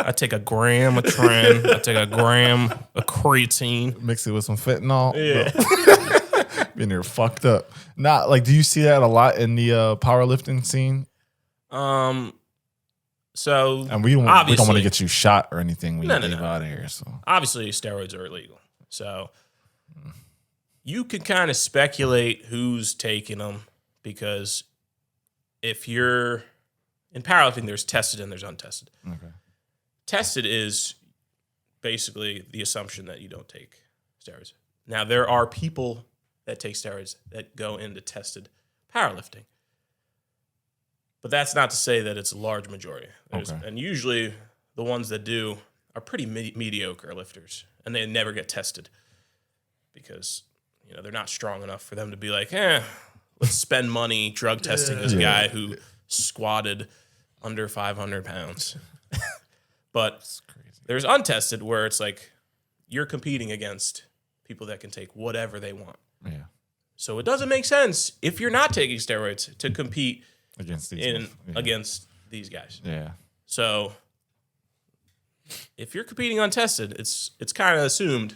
I take a gram of tren. I take a gram of creatine. Mix it with some fentanyl. Yeah. Being there fucked up. Not like, do you see that a lot in the powerlifting scene? So And we don't want to get you shot or anything when you leave no. out of here. So Obviously, steroids are illegal. So you can kind of speculate who's taking them because if you're in powerlifting, there's tested and there's untested. okay. Tested is basically the assumption that you don't take steroids. Now, there are people that take steroids that go into tested powerlifting. But that's not to say that it's a large majority. Okay. And usually the ones that do are pretty mediocre lifters, and they never get tested because they're not strong enough for them to be like, let's spend money drug testing this guy who squatted under 500 pounds. But there's untested where it's like you're competing against people that can take whatever they want. Yeah. So it doesn't make sense if you're not taking steroids to compete Against these against these guys. Yeah. So if you're competing untested, it's kind of assumed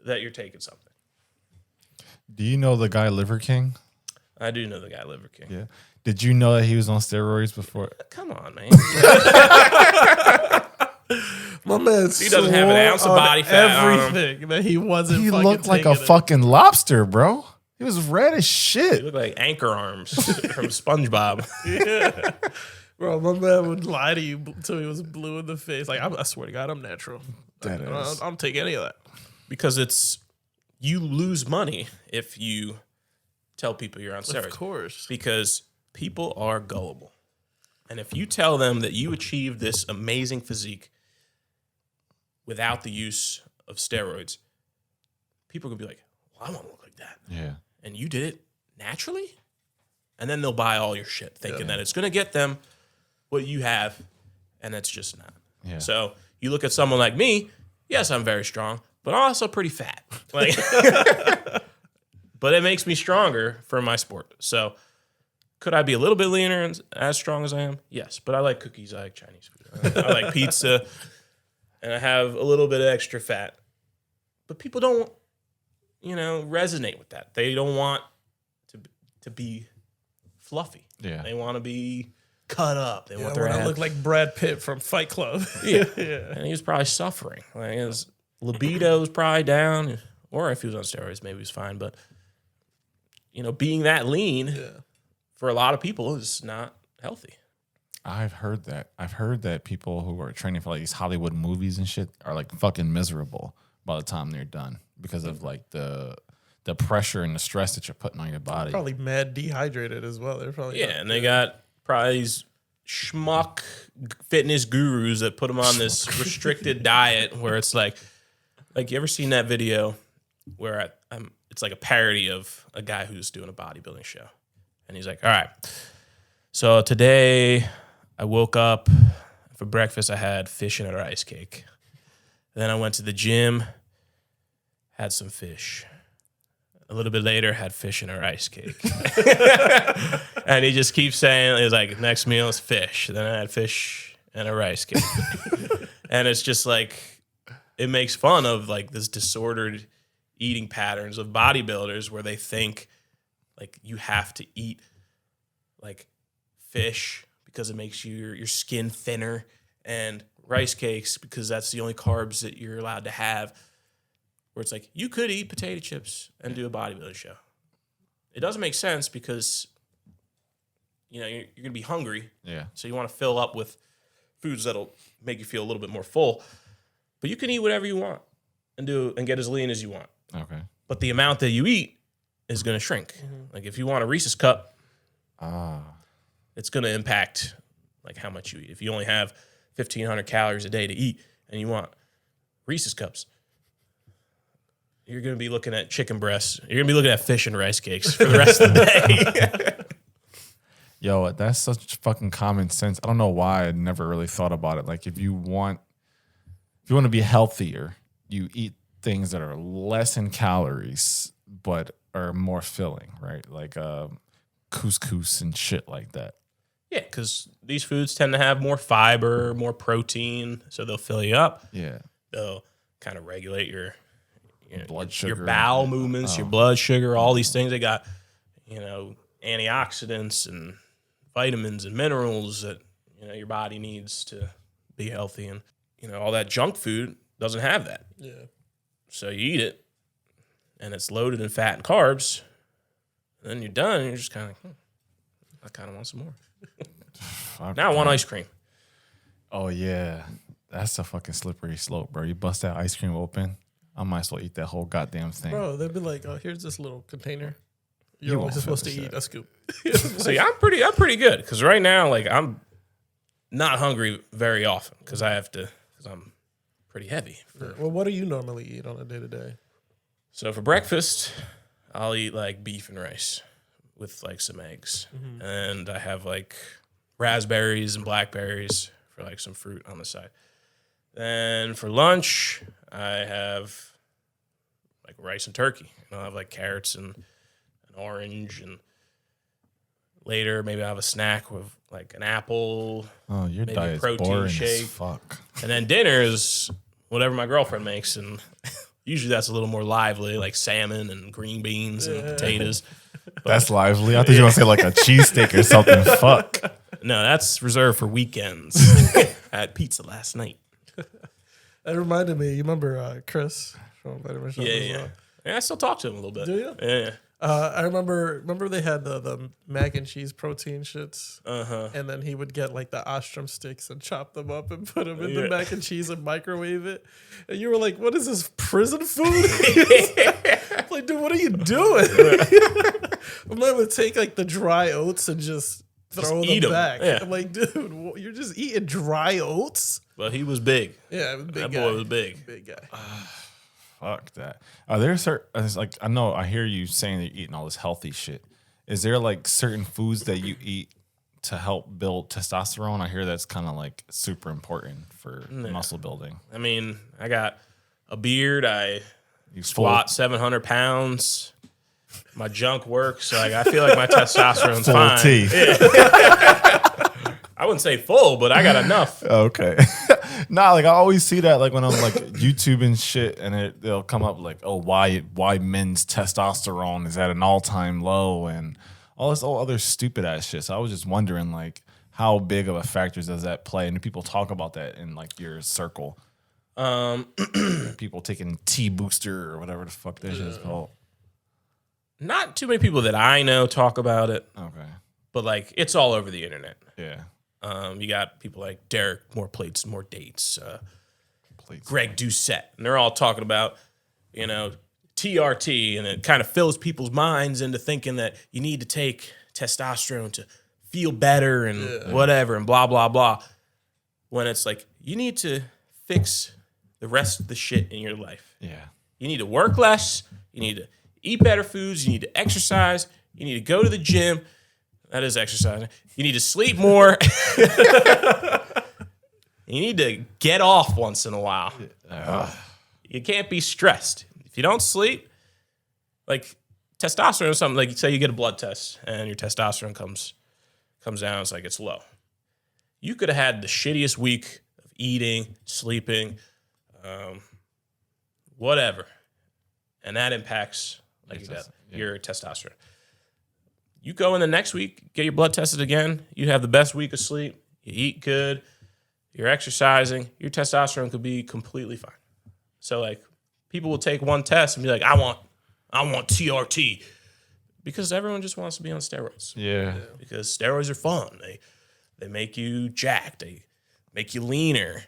that you're taking something. Do you know the guy Liver King? I do know the guy Liver King. Yeah. Did you know that he was on steroids before? Come on, man. My man, He doesn't have an ounce of body fat on him. everything that he wasn't. He fucking looked like a taking it. fucking lobster, bro. He was red as He shit. looked like anchor arms from SpongeBob. Yeah. Bro, my man would lie to you until he was blue in the face. Like, I swear to God, I'm natural. That I is. don't take any of that. Because you lose money if you tell people you're on steroids. Of course. Because people are gullible. And if you tell them that you achieved this amazing physique without the use of steroids, people are going to be like, well, I want to look like that. Yeah. And you did it naturally? And then they'll buy all your shit thinking that it's going to get them what you have, and it's just not. Yeah. So you look at someone like me, yes, I'm very strong, but I'm also pretty fat. Like, but it makes me stronger for my sport. So could I be a little bit leaner and as strong as I am? Yes, but I like cookies. I like Chinese food. I like pizza, and I have a little bit of extra fat. But people don't, resonate with that. They don't want to be fluffy. Yeah. They want to be cut up. They want I their want to abs. look like Brad Pitt from Fight Club. Yeah. Yeah. And he was probably suffering. Like his libido was probably down, or if he was on steroids, maybe he was fine. But being that lean for a lot of people is not healthy. I've heard that. I've heard that people who are training for like these Hollywood movies and shit are like fucking miserable by the time they're done because of like the pressure and the stress that you're putting on your body. Probably mad dehydrated as well. They're probably And they got probably these schmuck fitness gurus that put them on this restricted diet where it's like you ever seen that video where it's like a parody of a guy who's doing a bodybuilding show. And he's like, all right, so today I woke up, for breakfast I had fish and a rice cake. Then I went to the gym, had some fish. A little bit later, had fish and a rice cake. And he just keeps saying, it's like, next meal is fish. Then I had fish and a rice cake. And it's just like, it makes fun of like this disordered eating patterns of bodybuilders where they think like you have to eat like fish because it makes your skin thinner, and rice cakes because that's the only carbs that you're allowed to have. Where it's like, you could eat potato chips and do a bodybuilding show. It doesn't make sense because, you're going to be hungry. Yeah. So you want to fill up with foods that'll make you feel a little bit more full. But you can eat whatever you want and get as lean as you want. Okay. But the amount that you eat is going to shrink. Like if you want a Reese's cup, it's going to impact like how much you eat. If you only have 1,500 calories a day to eat and you want Reese's cups, you're going to be looking at chicken breasts. You're going to be looking at fish and rice cakes for the rest of the day. Yo, that's such fucking common sense. I don't know why I never really thought about it. Like if you want to be healthier, you eat things that are less in calories but are more filling, right? Like couscous and shit like that. Yeah, because these foods tend to have more fiber, more protein, so they'll fill you up. Yeah. They'll kind of regulate your Blood sugar. your bowel movements, your blood sugar, all these things. They got, antioxidants and vitamins and minerals that, your body needs to be healthy. And, all that junk food doesn't have that. Yeah. So you eat it, and it's loaded in fat and carbs. And then you're done, and you're just kind of I kind of want some more. Now I want ice cream. Oh, yeah. That's a fucking slippery slope, bro. You bust that ice cream open, I might as well eat that whole goddamn thing. Bro, they'd be like, "Oh, here's this little container. You're You only won't supposed to finish eat that. a scoop." See, I'm pretty good because right now, like, I'm not hungry very often because I'm pretty heavy. Well, what do you normally eat on a day to day? So for breakfast, I'll eat like beef and rice with like some eggs, and I have like raspberries and blackberries for like some fruit on the side. Then for lunch, I have like rice and turkey. And I'll have like carrots and an orange, and later maybe I'll have a snack with like an apple. Oh, your maybe a diet's protein boring shake. as fuck. And then dinner is whatever my girlfriend makes, and usually that's a little more lively, like salmon and green beans and potatoes. That's lively. I thought you were going to say like a cheesesteak or something. Fuck. No, that's reserved for weekends. I had pizza last night. That reminded me. You remember Chris from Vitamin Shop? Yeah. Yeah, I still talk to him a little bit. Do you? Yeah. I remember they had the mac and cheese protein shits, and then he would get like the ostrom sticks and chop them up and put them in the mac and cheese and microwave it. And you were like, "What is this, prison food?" Like, dude, what are you doing? I'm like, would take like the dry oats and just throw eat them 'em. back. Yeah. I'm like, dude, you're just eating dry oats? Well, he was big. Yeah, big That guy. boy was big. Big guy. Fuck that. Are there certain, it's like, I know, I hear you saying that you're eating all this healthy shit. Is there like certain foods that you eat to help build testosterone? I hear that's kind of like super important for muscle building. I mean, I got a beard. I You squat 700 pounds. My junk works. So I feel like my testosterone's full fine. teeth. I wouldn't say full, but I got enough. Okay. Nah, like I always see that like when I'm like YouTube and shit, and they'll come up like, oh, why men's testosterone is at an all-time low and all this other stupid ass shit. So I was just wondering like how big of a factor does that play? And do people talk about that in like your circle? People taking T-booster or whatever the fuck that shit is called. Not too many people that I know talk about it, Okay. but like it's all over the internet. Yeah. You got people like Derek, more plates, more dates, Please. Greg Doucette, and they're all talking about, TRT, and it kind of fills people's minds into thinking that you need to take testosterone to feel better and whatever and blah, blah, blah. When it's like, you need to fix the rest of the shit in your life. Yeah. You need to work less. You need to eat better foods. You need to exercise. You need to go to the gym. That is exercising. You need to sleep more. You need to get off once in a while. You can't be stressed. If you don't sleep, like testosterone or something, like say you get a blood test and your testosterone comes down, it's like it's low. You could have had the shittiest week of eating, sleeping, whatever. And that impacts your testosterone. You go in the next week, get your blood tested again. You have the best week of sleep. You eat good. You're exercising. Your testosterone could be completely fine. So like people will take one test and be like, I want TRT, because everyone just wants to be on steroids. Yeah. Because steroids are fun. They make you jacked. They make you leaner.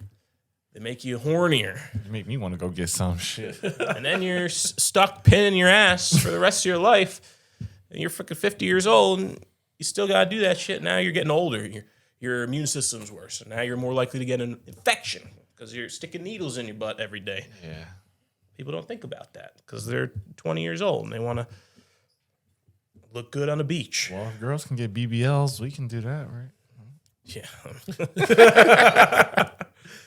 They make you hornier. You make me want to go get some shit. And then you're stuck pinning your ass for the rest of your life. And you're fucking 50 years old and you still got to do that shit. Now you're getting older. Your immune system's worse. And now you're more likely to get an infection because you're sticking needles in your butt every day. Yeah. People don't think about that because they're 20 years old and they want to look good on the beach. Well, if girls can get BBLs, we can do that, right? Yeah.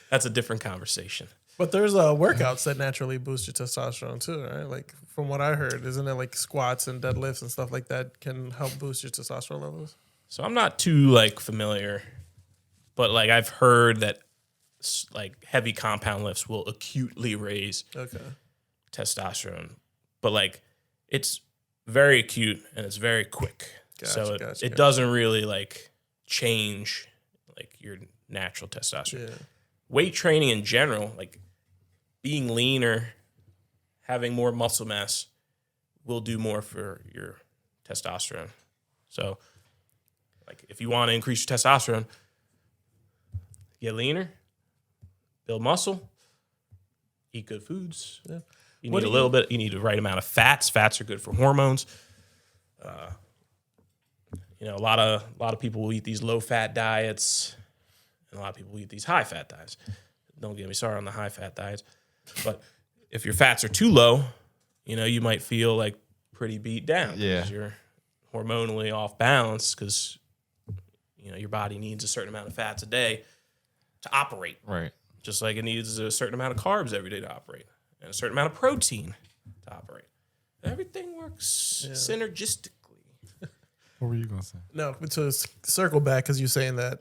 That's a different conversation. But there's workouts that naturally boost your testosterone too, right? Like from what I heard, isn't it like squats and deadlifts and stuff like that can help boost your testosterone levels? So I'm not too like familiar, but like I've heard that like heavy compound lifts will acutely raise testosterone, but like it's very acute and it's very quick. So it doesn't really like change like your natural testosterone. Yeah. Weight training in general, like being leaner, having more muscle mass will do more for your testosterone. So like if you want to increase your testosterone, get leaner, build muscle, eat good foods. Yeah. You need you need the right amount of fats. Fats are good for hormones. You know, a lot of people will eat these low-fat diets, and a lot of people will eat these high-fat diets. Don't get me started on the high-fat diets. But if your fats are too low, you know, you might feel like pretty beat down. Yeah. Because you're hormonally off balance because, you know, your body needs a certain amount of fats a day to operate. Right. Just like it needs a certain amount of carbs every day to operate and a certain amount of protein to operate. Everything works synergistically. What were you going to say? No, to circle back, because you're saying that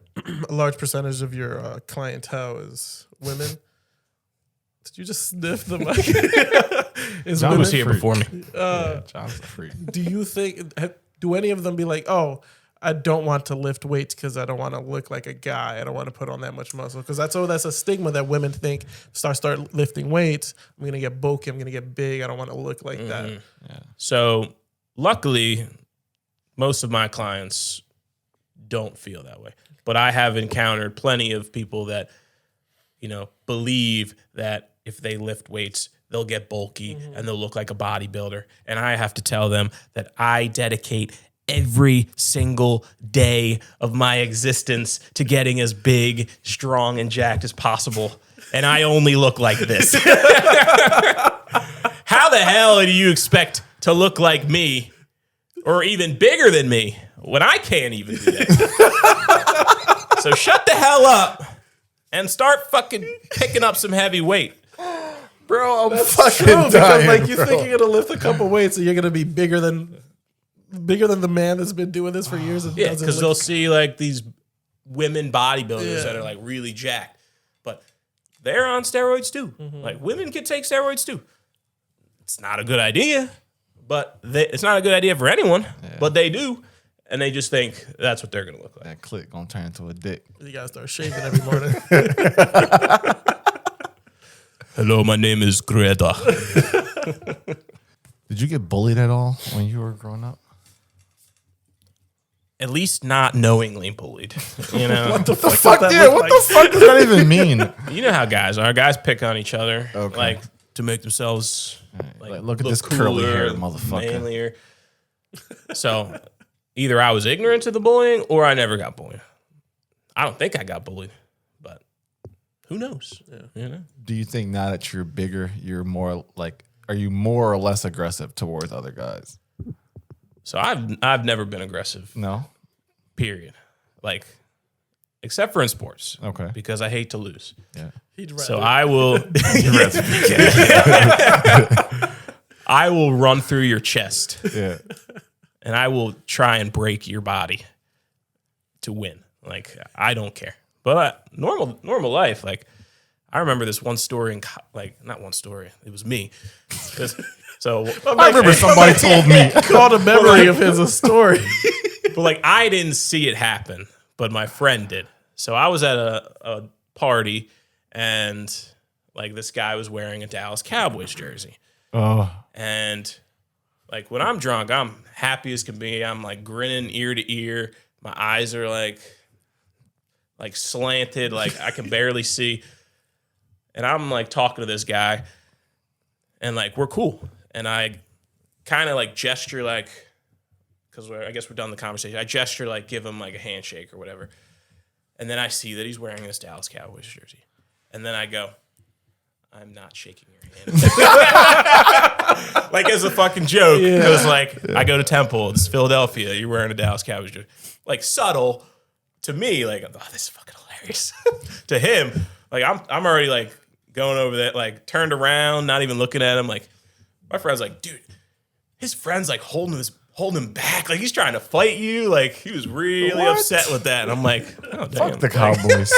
a large percentage of your clientele is women. Did you just sniff the mic? John was here before me. John's a freak. Do you think, do any of them be like, oh, I don't want to lift weights because I don't want to look like a guy. I don't want to put on that much muscle. Because that's a stigma that women think, start lifting weights, I'm going to get bulky, I'm going to get big, I don't want to look like that. Yeah. So luckily, most of my clients don't feel that way. But I have encountered plenty of people that, you know, believe that if they lift weights, they'll get bulky and they'll look like a bodybuilder. And I have to tell them that I dedicate every single day of my existence to getting as big, strong, and jacked as possible. And I only look like this. How the hell do you expect to look like me or even bigger than me when I can't even do that? So shut the hell up and start fucking picking up some heavy weight. Bro, that's fucking true, because like you think you're gonna lift a couple weights and you're gonna be bigger than the man that's been doing this for years. And yeah, because they'll see like these women bodybuilders that are like really jacked, but they're on steroids too. Like women can take steroids too. It's not a good idea, but it's not a good idea for anyone. But they do, and they just think that's what they're gonna look like. That clit gonna turn into a dick. You gotta start shaving every morning. Hello, my name is Greta. Did you get bullied at all when you were growing up? At least not knowingly bullied. You know? What the fuck does that even mean? You know how guys are. Guys pick on each other, like to make themselves like look at this curly haired motherfucker. Manlier. So either I was ignorant to the bullying or I never got bullied. I don't think I got bullied, but who knows? Yeah. You know? Do you think now that you're bigger, you're more like, are you more or less aggressive towards other guys? So I've never been aggressive. No. Period. Like, except for in sports. Okay. Because I hate to lose. Yeah. So I will. I will run through your chest. Yeah. And I will try and break your body to win. Like, I don't care. But normal life, like, I remember this one story not one story. It was me. So I remember somebody told me. Called a memory of his a story. But like I didn't see it happen, but my friend did. So I was at a party and like this guy was wearing a Dallas Cowboys jersey. Oh. And like when I'm drunk, I'm happy as can be. I'm like grinning ear to ear. My eyes are like slanted, like I can barely see. And I'm like talking to this guy and like we're cool. And I kind of like gesture like, because I guess we're done the conversation. I gesture like give him like a handshake or whatever. And then I see that he's wearing this Dallas Cowboys jersey. And then I go, I'm not shaking your hand. Like as a fucking joke. Because like I go to Temple, it's Philadelphia, you're wearing a Dallas Cowboys jersey. Like subtle to me, like, oh, this is fucking hilarious. To him, like I'm already like going over there, like turned around, not even looking at him. Like my friend's like, dude, his friend's like holding him back, like he's trying to fight you. Like he was really upset with that, and I'm like, oh, damn. Fuck the Cowboys.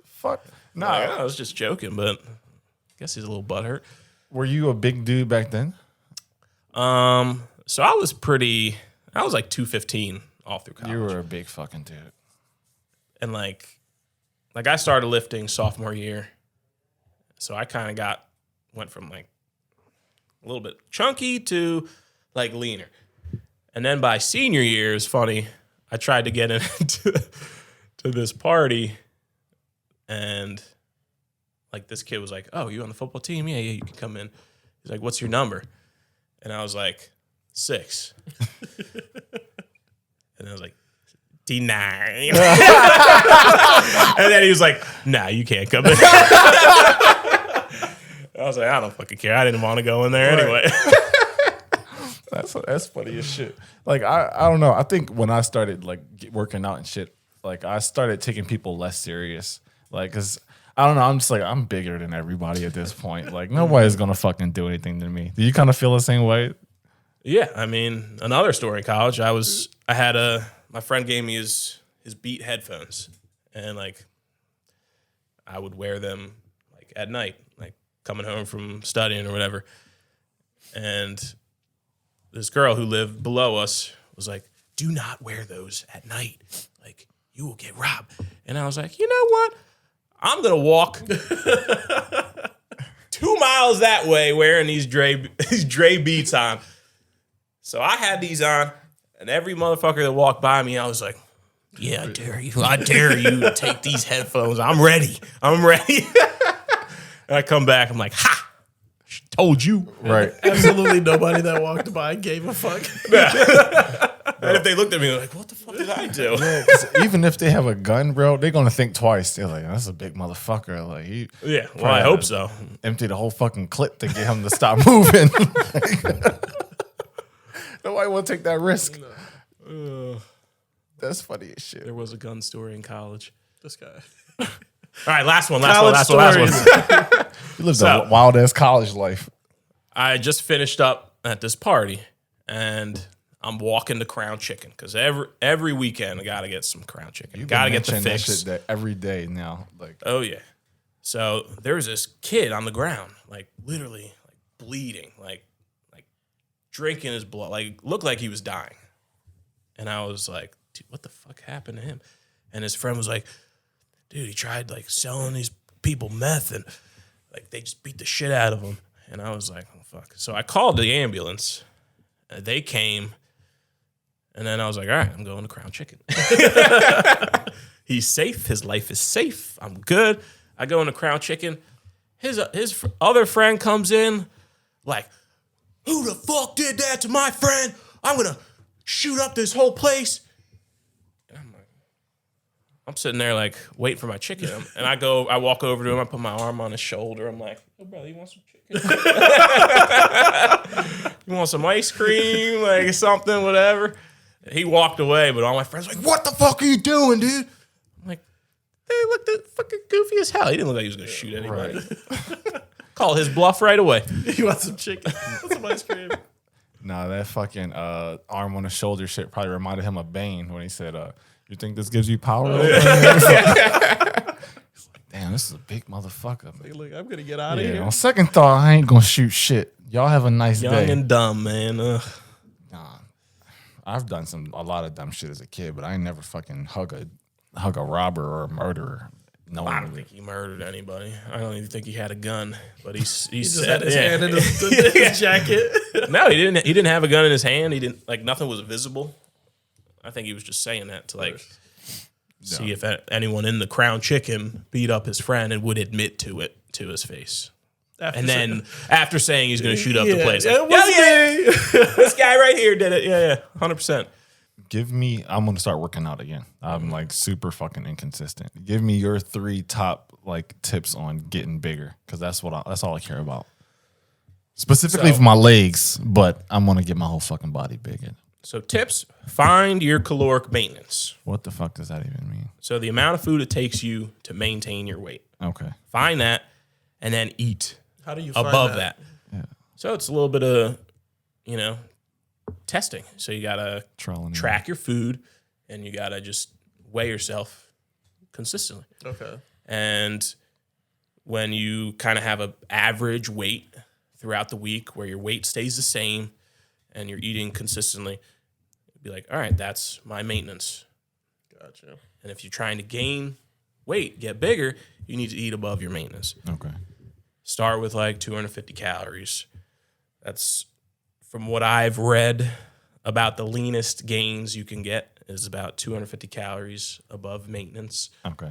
Fuck. Nah, I was just joking, but I guess he's a little butthurt. Were you a big dude back then? So I was like 215 all through college. You were a big fucking dude. And like I started lifting sophomore year. So I kind of went from like a little bit chunky to like leaner. And then by senior year, it's funny, I tried to get into to this party, and like this kid was like, oh, you on the football team? Yeah, you can come in. He's like, what's your number? And I was like, 6. And I was like, D9. And then he was like, nah, you can't come in. I was like, I don't fucking care. I didn't want to go in there anyway. That's funny as shit. Like, I don't know. I think when I started like working out and shit, like I started taking people less serious. Like, cause I don't know. I'm just like, I'm bigger than everybody at this point. Like nobody's going to fucking do anything to me. Do you kind of feel the same way? Yeah. I mean, another story in college, my friend gave me his Beat headphones, and like I would wear them like at night, like coming home from studying or whatever. And this girl who lived below us was like, do not wear those at night. Like, you will get robbed. And I was like, you know what? I'm going to walk 2 miles that way wearing these Dre Beats on. So I had these on, and every motherfucker that walked by me, I was like, yeah, I dare you. I dare you to take these headphones. I'm ready. And I come back, I'm like, ha! Told you. Right. Absolutely nobody that walked by gave a fuck. And if they looked at me, they're like, what the fuck did I do? Yeah, 'cause even if they have a gun, bro, they're gonna think twice. They're like, that's a big motherfucker. Like, he I hope so. empty the whole fucking clip to get him to stop moving. Nobody want to take that risk. That's funny as shit. There was a gun story in college. This guy. All right, last one. You lived a wild ass college life. I just finished up at this party, and I'm walking to Crown Chicken because every weekend I gotta get some Crown Chicken. Gotta get the fix. That shit every day now. Like, oh yeah. So there was this kid on the ground, like literally like bleeding, like drinking his blood, like looked like he was dying. And I was like, dude, what the fuck happened to him? And his friend was like, dude, he tried like selling these people meth, and like they just beat the shit out of him. And I was like, oh fuck. So I called the ambulance. They came, and then I was like, all right, I'm going to Crown Chicken. He's safe. His life is safe. I'm good. I go into Crown Chicken. His other friend comes in, like, who the fuck did that to my friend? I'm gonna shoot up this whole place. And I'm sitting there like waiting for my chicken, and I walk over to him. I put my arm on his shoulder. I'm like, oh brother, you want some chicken? You want some ice cream, like something, whatever? And he walked away, but all my friends were like, what the fuck are you doing, dude? I'm like, they looked fucking goofy as hell. He didn't look like he was gonna shoot anybody. Right. Call his bluff right away. You want some chicken? Want some ice cream? Nah, that fucking arm on the shoulder shit probably reminded him of Bane when he said, you think this gives you power? He's like, damn, this is a big motherfucker. Hey, look, I'm going to get out of here. On second thought, I ain't going to shoot shit. Y'all have a nice day. Young and dumb, man. Nah, I've done a lot of dumb shit as a kid, but I ain't never fucking hug a robber or a murderer. No, I don't think he murdered anybody. I don't even think he had a gun, but he just had his hand in his jacket. No, he didn't. He didn't have a gun in his hand. He didn't, like, nothing was visible. I think he was just saying that to like see if anyone in the Crown Chicken beat up his friend and would admit to it to his face. After saying he's going to shoot up the place, like, this guy right here did it. Yeah, 100%. I'm going to start working out again. I'm like super fucking inconsistent. Give me your 3 top like tips on getting bigger, because that's all I care about. Specifically for my legs, but I'm going to get my whole fucking body bigger. So tips: find your caloric maintenance. What the fuck does that even mean? So the amount of food it takes you to maintain your weight. Okay. Find that, and then eat How do you find above that. Yeah. So it's a little bit of, testing. So you got to Trial and track your food, and you got to just weigh yourself consistently. Okay. And when you kind of have an average weight throughout the week where your weight stays the same and you're eating consistently, be like, all right, that's my maintenance. Gotcha. And if you're trying to gain weight, get bigger, you need to eat above your maintenance. Okay. Start with like 250 calories. That's from what I've read about the leanest gains you can get is about 250 calories above maintenance. Okay.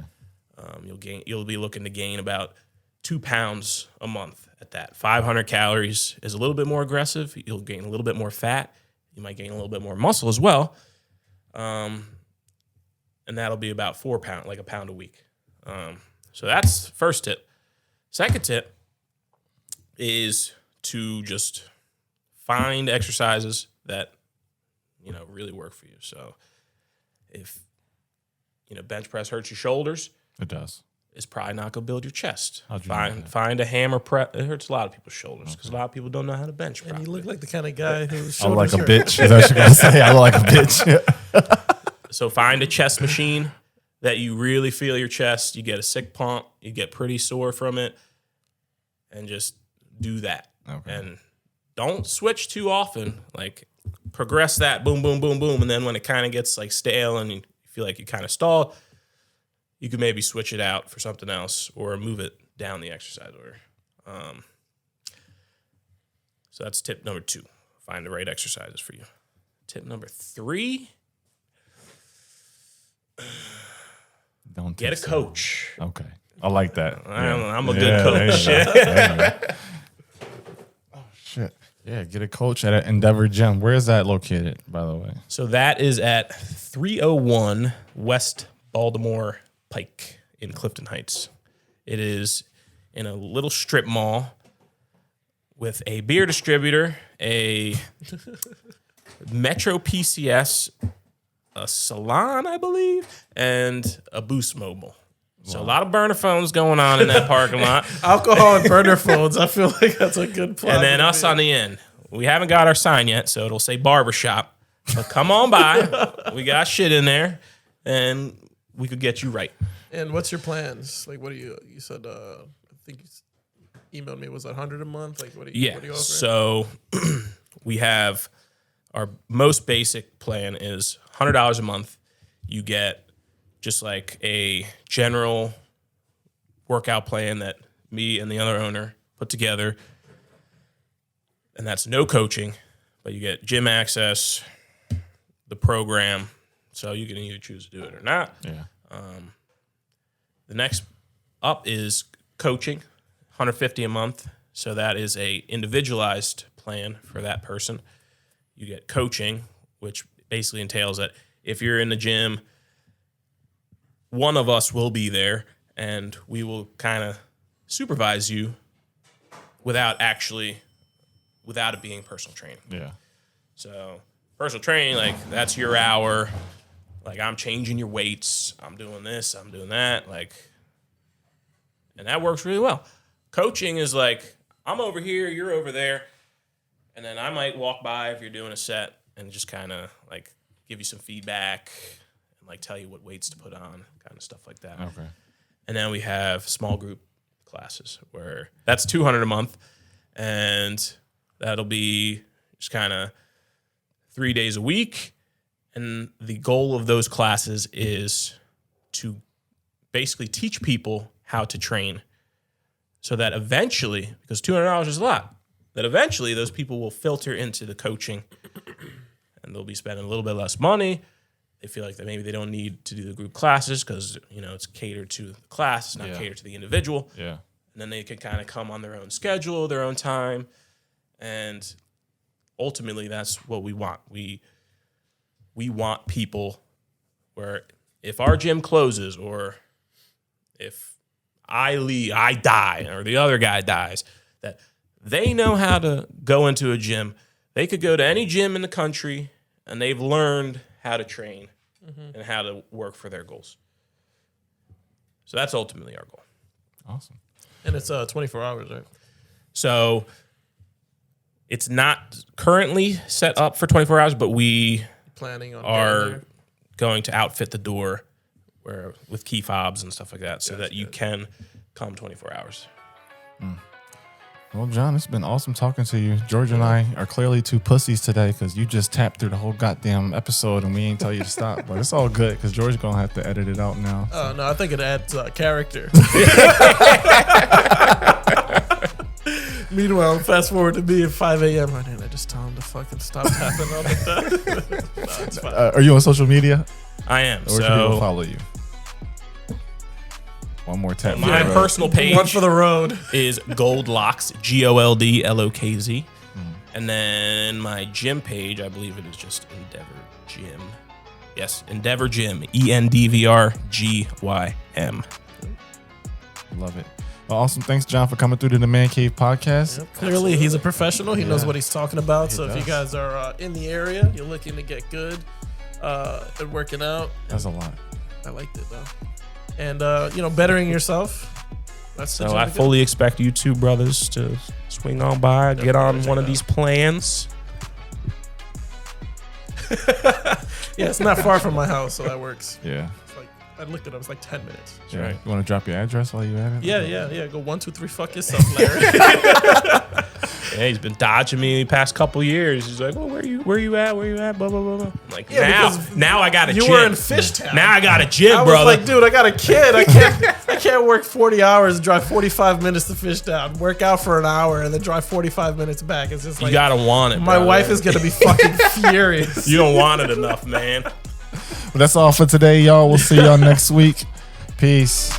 You'll be looking to gain about 2 pounds a month at that. 500 calories is a little bit more aggressive. You'll gain a little bit more fat. You might gain a little bit more muscle as well. And that'll be about 4 pounds, like a pound a week. So that's first tip. Second tip is to just find exercises that, really work for you. So if, bench press hurts your shoulders, It does. it's probably not going to build your chest. How'd you know that? Find a hammer press. It hurts a lot of people's shoulders because a lot of people don't know how to bench And properly. you look like the kind of guy who's I look like a shoulders hurt. bitch. Is that what you're gonna say? I look like a bitch. So find a chest machine that you really feel your chest. You get a sick pump. You get pretty sore from it. And just do that. Okay. And don't switch too often. Like progress that boom, boom, boom, boom. And then when it kind of gets like stale and you feel like you kind of stall, you could maybe switch it out for something else or move it down the exercise order. So that's tip number 2. Find the right exercises for you. Tip number 3, Don't get a take so- coach. Okay. I like that. I'm a good there coach. you go. There you go. Oh shit. Yeah, get a coach at Endeavor Gym. Where is that located, by the way? So that is at 301 West Baltimore Pike in Clifton Heights. It is in a little strip mall with a beer distributor, a Metro PCS, a salon, I believe, and a Boost Mobile. So a lot of burner phones going on in that parking lot. Alcohol and burner phones. I feel like that's a good plan. And then us on the end. We haven't got our sign yet, so it'll say barbershop. But come on by. We got shit in there, and we could get you right. And what's your plans? Like, what do you said, I think you emailed me, was that 100 a month? Like, what do you offering? So we have our most basic plan is $100 a month. You get just like a general workout plan that me and the other owner put together. And that's no coaching, but you get gym access, the program. So you can either choose to do it or not. Yeah. The next up is coaching, $150 a month. So that is a individualized plan for that person. You get coaching, which basically entails that if you're in the gym, one of us will be there and we will kind of supervise you without it being personal training. Yeah. So personal training, like that's your hour. Like I'm changing your weights. I'm doing this. I'm doing that. Like, and that works really well. Coaching is like, I'm over here, you're over there. And then I might walk by if you're doing a set and just kind of like give you some feedback and like tell you what weights to put on, kind of stuff like that. Okay. And then we have small group classes where that's $200 a month. And that'll be just kind of 3 days a week. And the goal of those classes is to basically teach people how to train so that eventually, because $200 is a lot, that eventually those people will filter into the coaching and they'll be spending a little bit less money. They feel like that maybe they don't need to do the group classes because, it's catered to the class, it's not catered to the individual. Yeah. And then they can kind of come on their own schedule, their own time. And ultimately, that's what we want. We want people where if our gym closes or if I die or the other guy dies, that they know how to go into a gym. They could go to any gym in the country and they've learned how to train and how to work for their goals. So that's ultimately our goal. Awesome. And it's 24 hours, right? So it's not currently set up for 24 hours, but we Planning on are going to outfit the door with key fobs and stuff like that so that you can come 24 hours. Well, John, it's been awesome talking to you. George and I are clearly two pussies today because you just tapped through the whole goddamn episode and we ain't tell you to stop. But it's all good because George's going to have to edit it out now. Oh, no, I think it adds character. Meanwhile, fast forward to me at 5 a.m. I just tell him to fucking stop tapping on the No, it's fine. Are you on social media? I am. Or can people So follow you? One more tap. my personal page One for the road. is Goldlocks, GOLDLOKZ. And then my gym page, I believe it is just Endeavor Gym. Yes, Endeavor Gym, ENDVRGYM. Love it. Well, awesome. Thanks, John, for coming through to the Man Cave podcast. Yep. Clearly, he's a professional. He knows what he's talking about. So if you does. guys are in the area, you're looking to get good and working out. That's a lot. I liked it, though. And, bettering yourself. That's the So gym I to go. fully expect you two brothers to swing on by, get on check one it of out. these plans. Yeah, it's not far from my house, so that works. Yeah. It's like, I looked it up. It's like 10 minutes. Yeah. right. You want to drop your address while you at it? Yeah. Go 1, 2, 3. Fuck yourself, Larry. Yeah, he's been dodging me the past couple years. He's like, "Well, where you at? Blah blah blah blah." I'm like, Yeah, because now I got a you gym. were in Fishtown. Now I got a gym, I was brother. like, dude, I got a kid. I can't work 40 hours and drive 45 minutes to Fishtown. Work out for an hour and then drive 45 minutes back. It's just you like gotta want it. my brother. wife is gonna be fucking furious. You don't want it enough, man. Well, that's all for today, y'all. We'll see y'all next week. Peace.